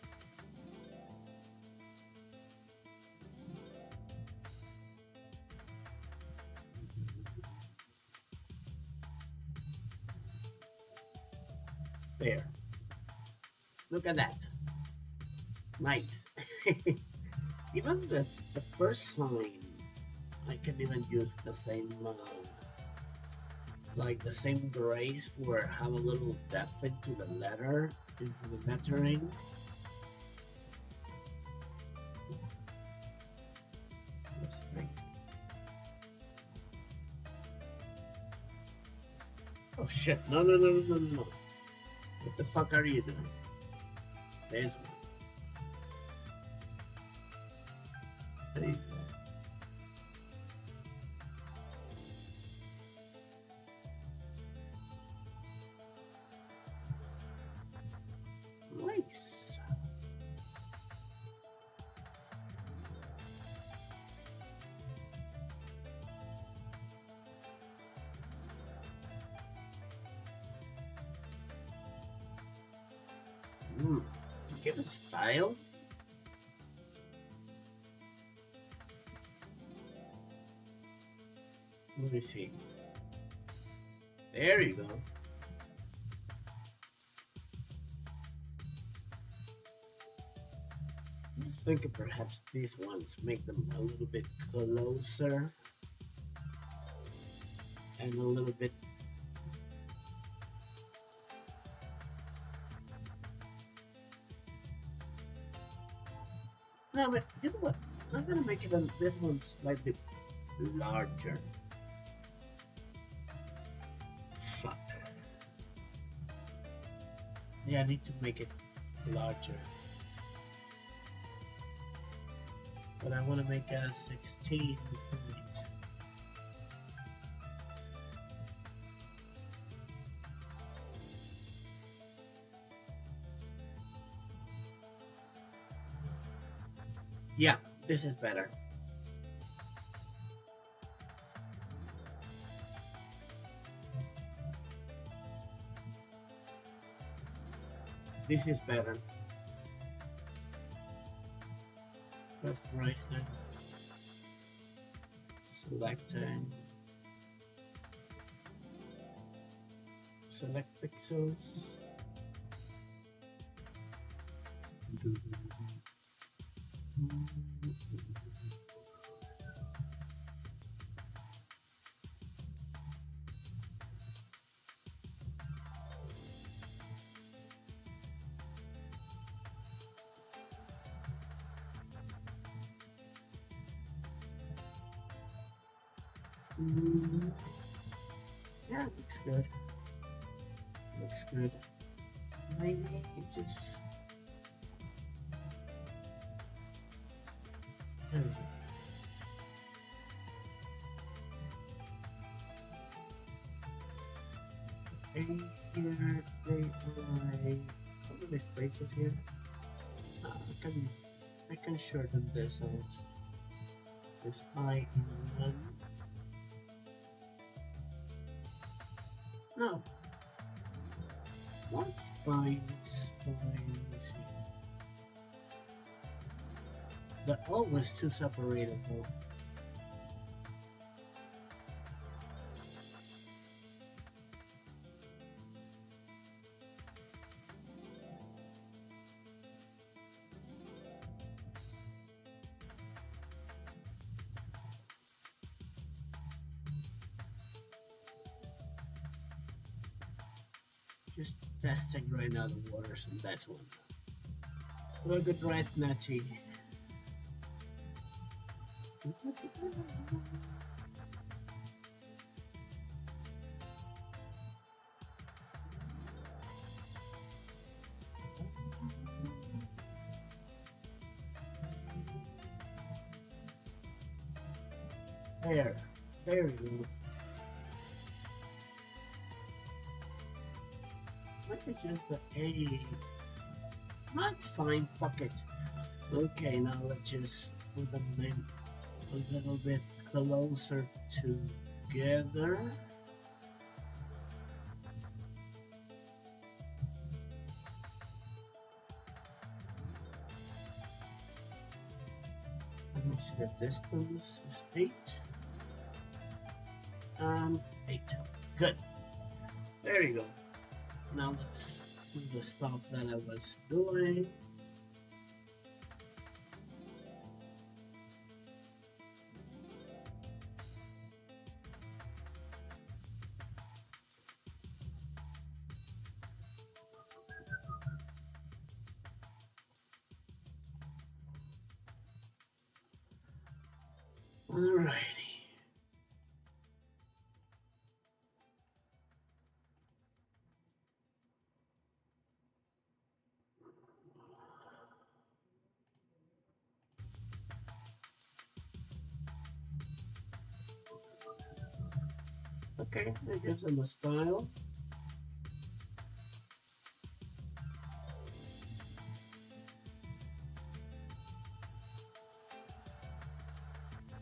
There. Look at that. Nice. Even the first sign, I can even use the same, like the same grace where have a little depth into the letter, into the lettering. Let's think. Oh shit! No! What the fuck are you doing? There's one. There you go. Nice. Hmm. Give a style. Let me see. There you go. I was thinking perhaps these ones make them a little bit closer and a little bit. No, but you know what? I'm gonna make it on this one slightly larger. Fuck. Yeah, I need to make it larger. But I want to make a 16 point. Yeah, this is better. This is better. First price then. Selecting. Select pixels. Yeah, looks good. Looks good. Maybe just. There we go. And here they are. Some of these places here. I can shorten this out. This I in one. No. That's fine. It's fine. Let's see. They're always too separated though. Just testing right now the waters on this one. What a good rice, Nachi. There. There we go. Let me just the A. That's fine, fuck it. Okay, now let's just put them in a little bit closer together. Let me see the distance is 8. 8. Good. There you go. Now let's do the stuff that I was doing. Alrighty. Okay, that gives them a style.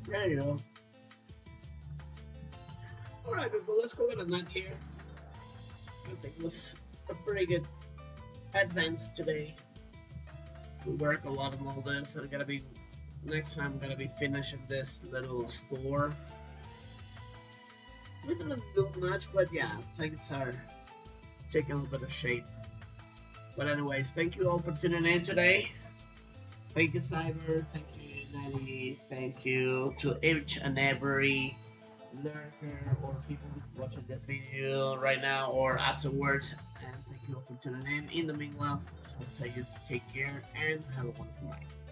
There you go. Alright, people, let's call it a night here. I think it was a pretty good advanced today. We work a lot on all this. I'm gonna be next time. I'm gonna be finishing this little store. We didn't do much, but yeah, things are taking a little bit of shape. But anyways, thank you all for tuning in today. Thank you, Cyber. Thank you, Nanny. Thank you to each and every lurker or people watching this video right now or afterwards. And thank you all for tuning in. In the meanwhile, I just want to say you take care and have a wonderful night.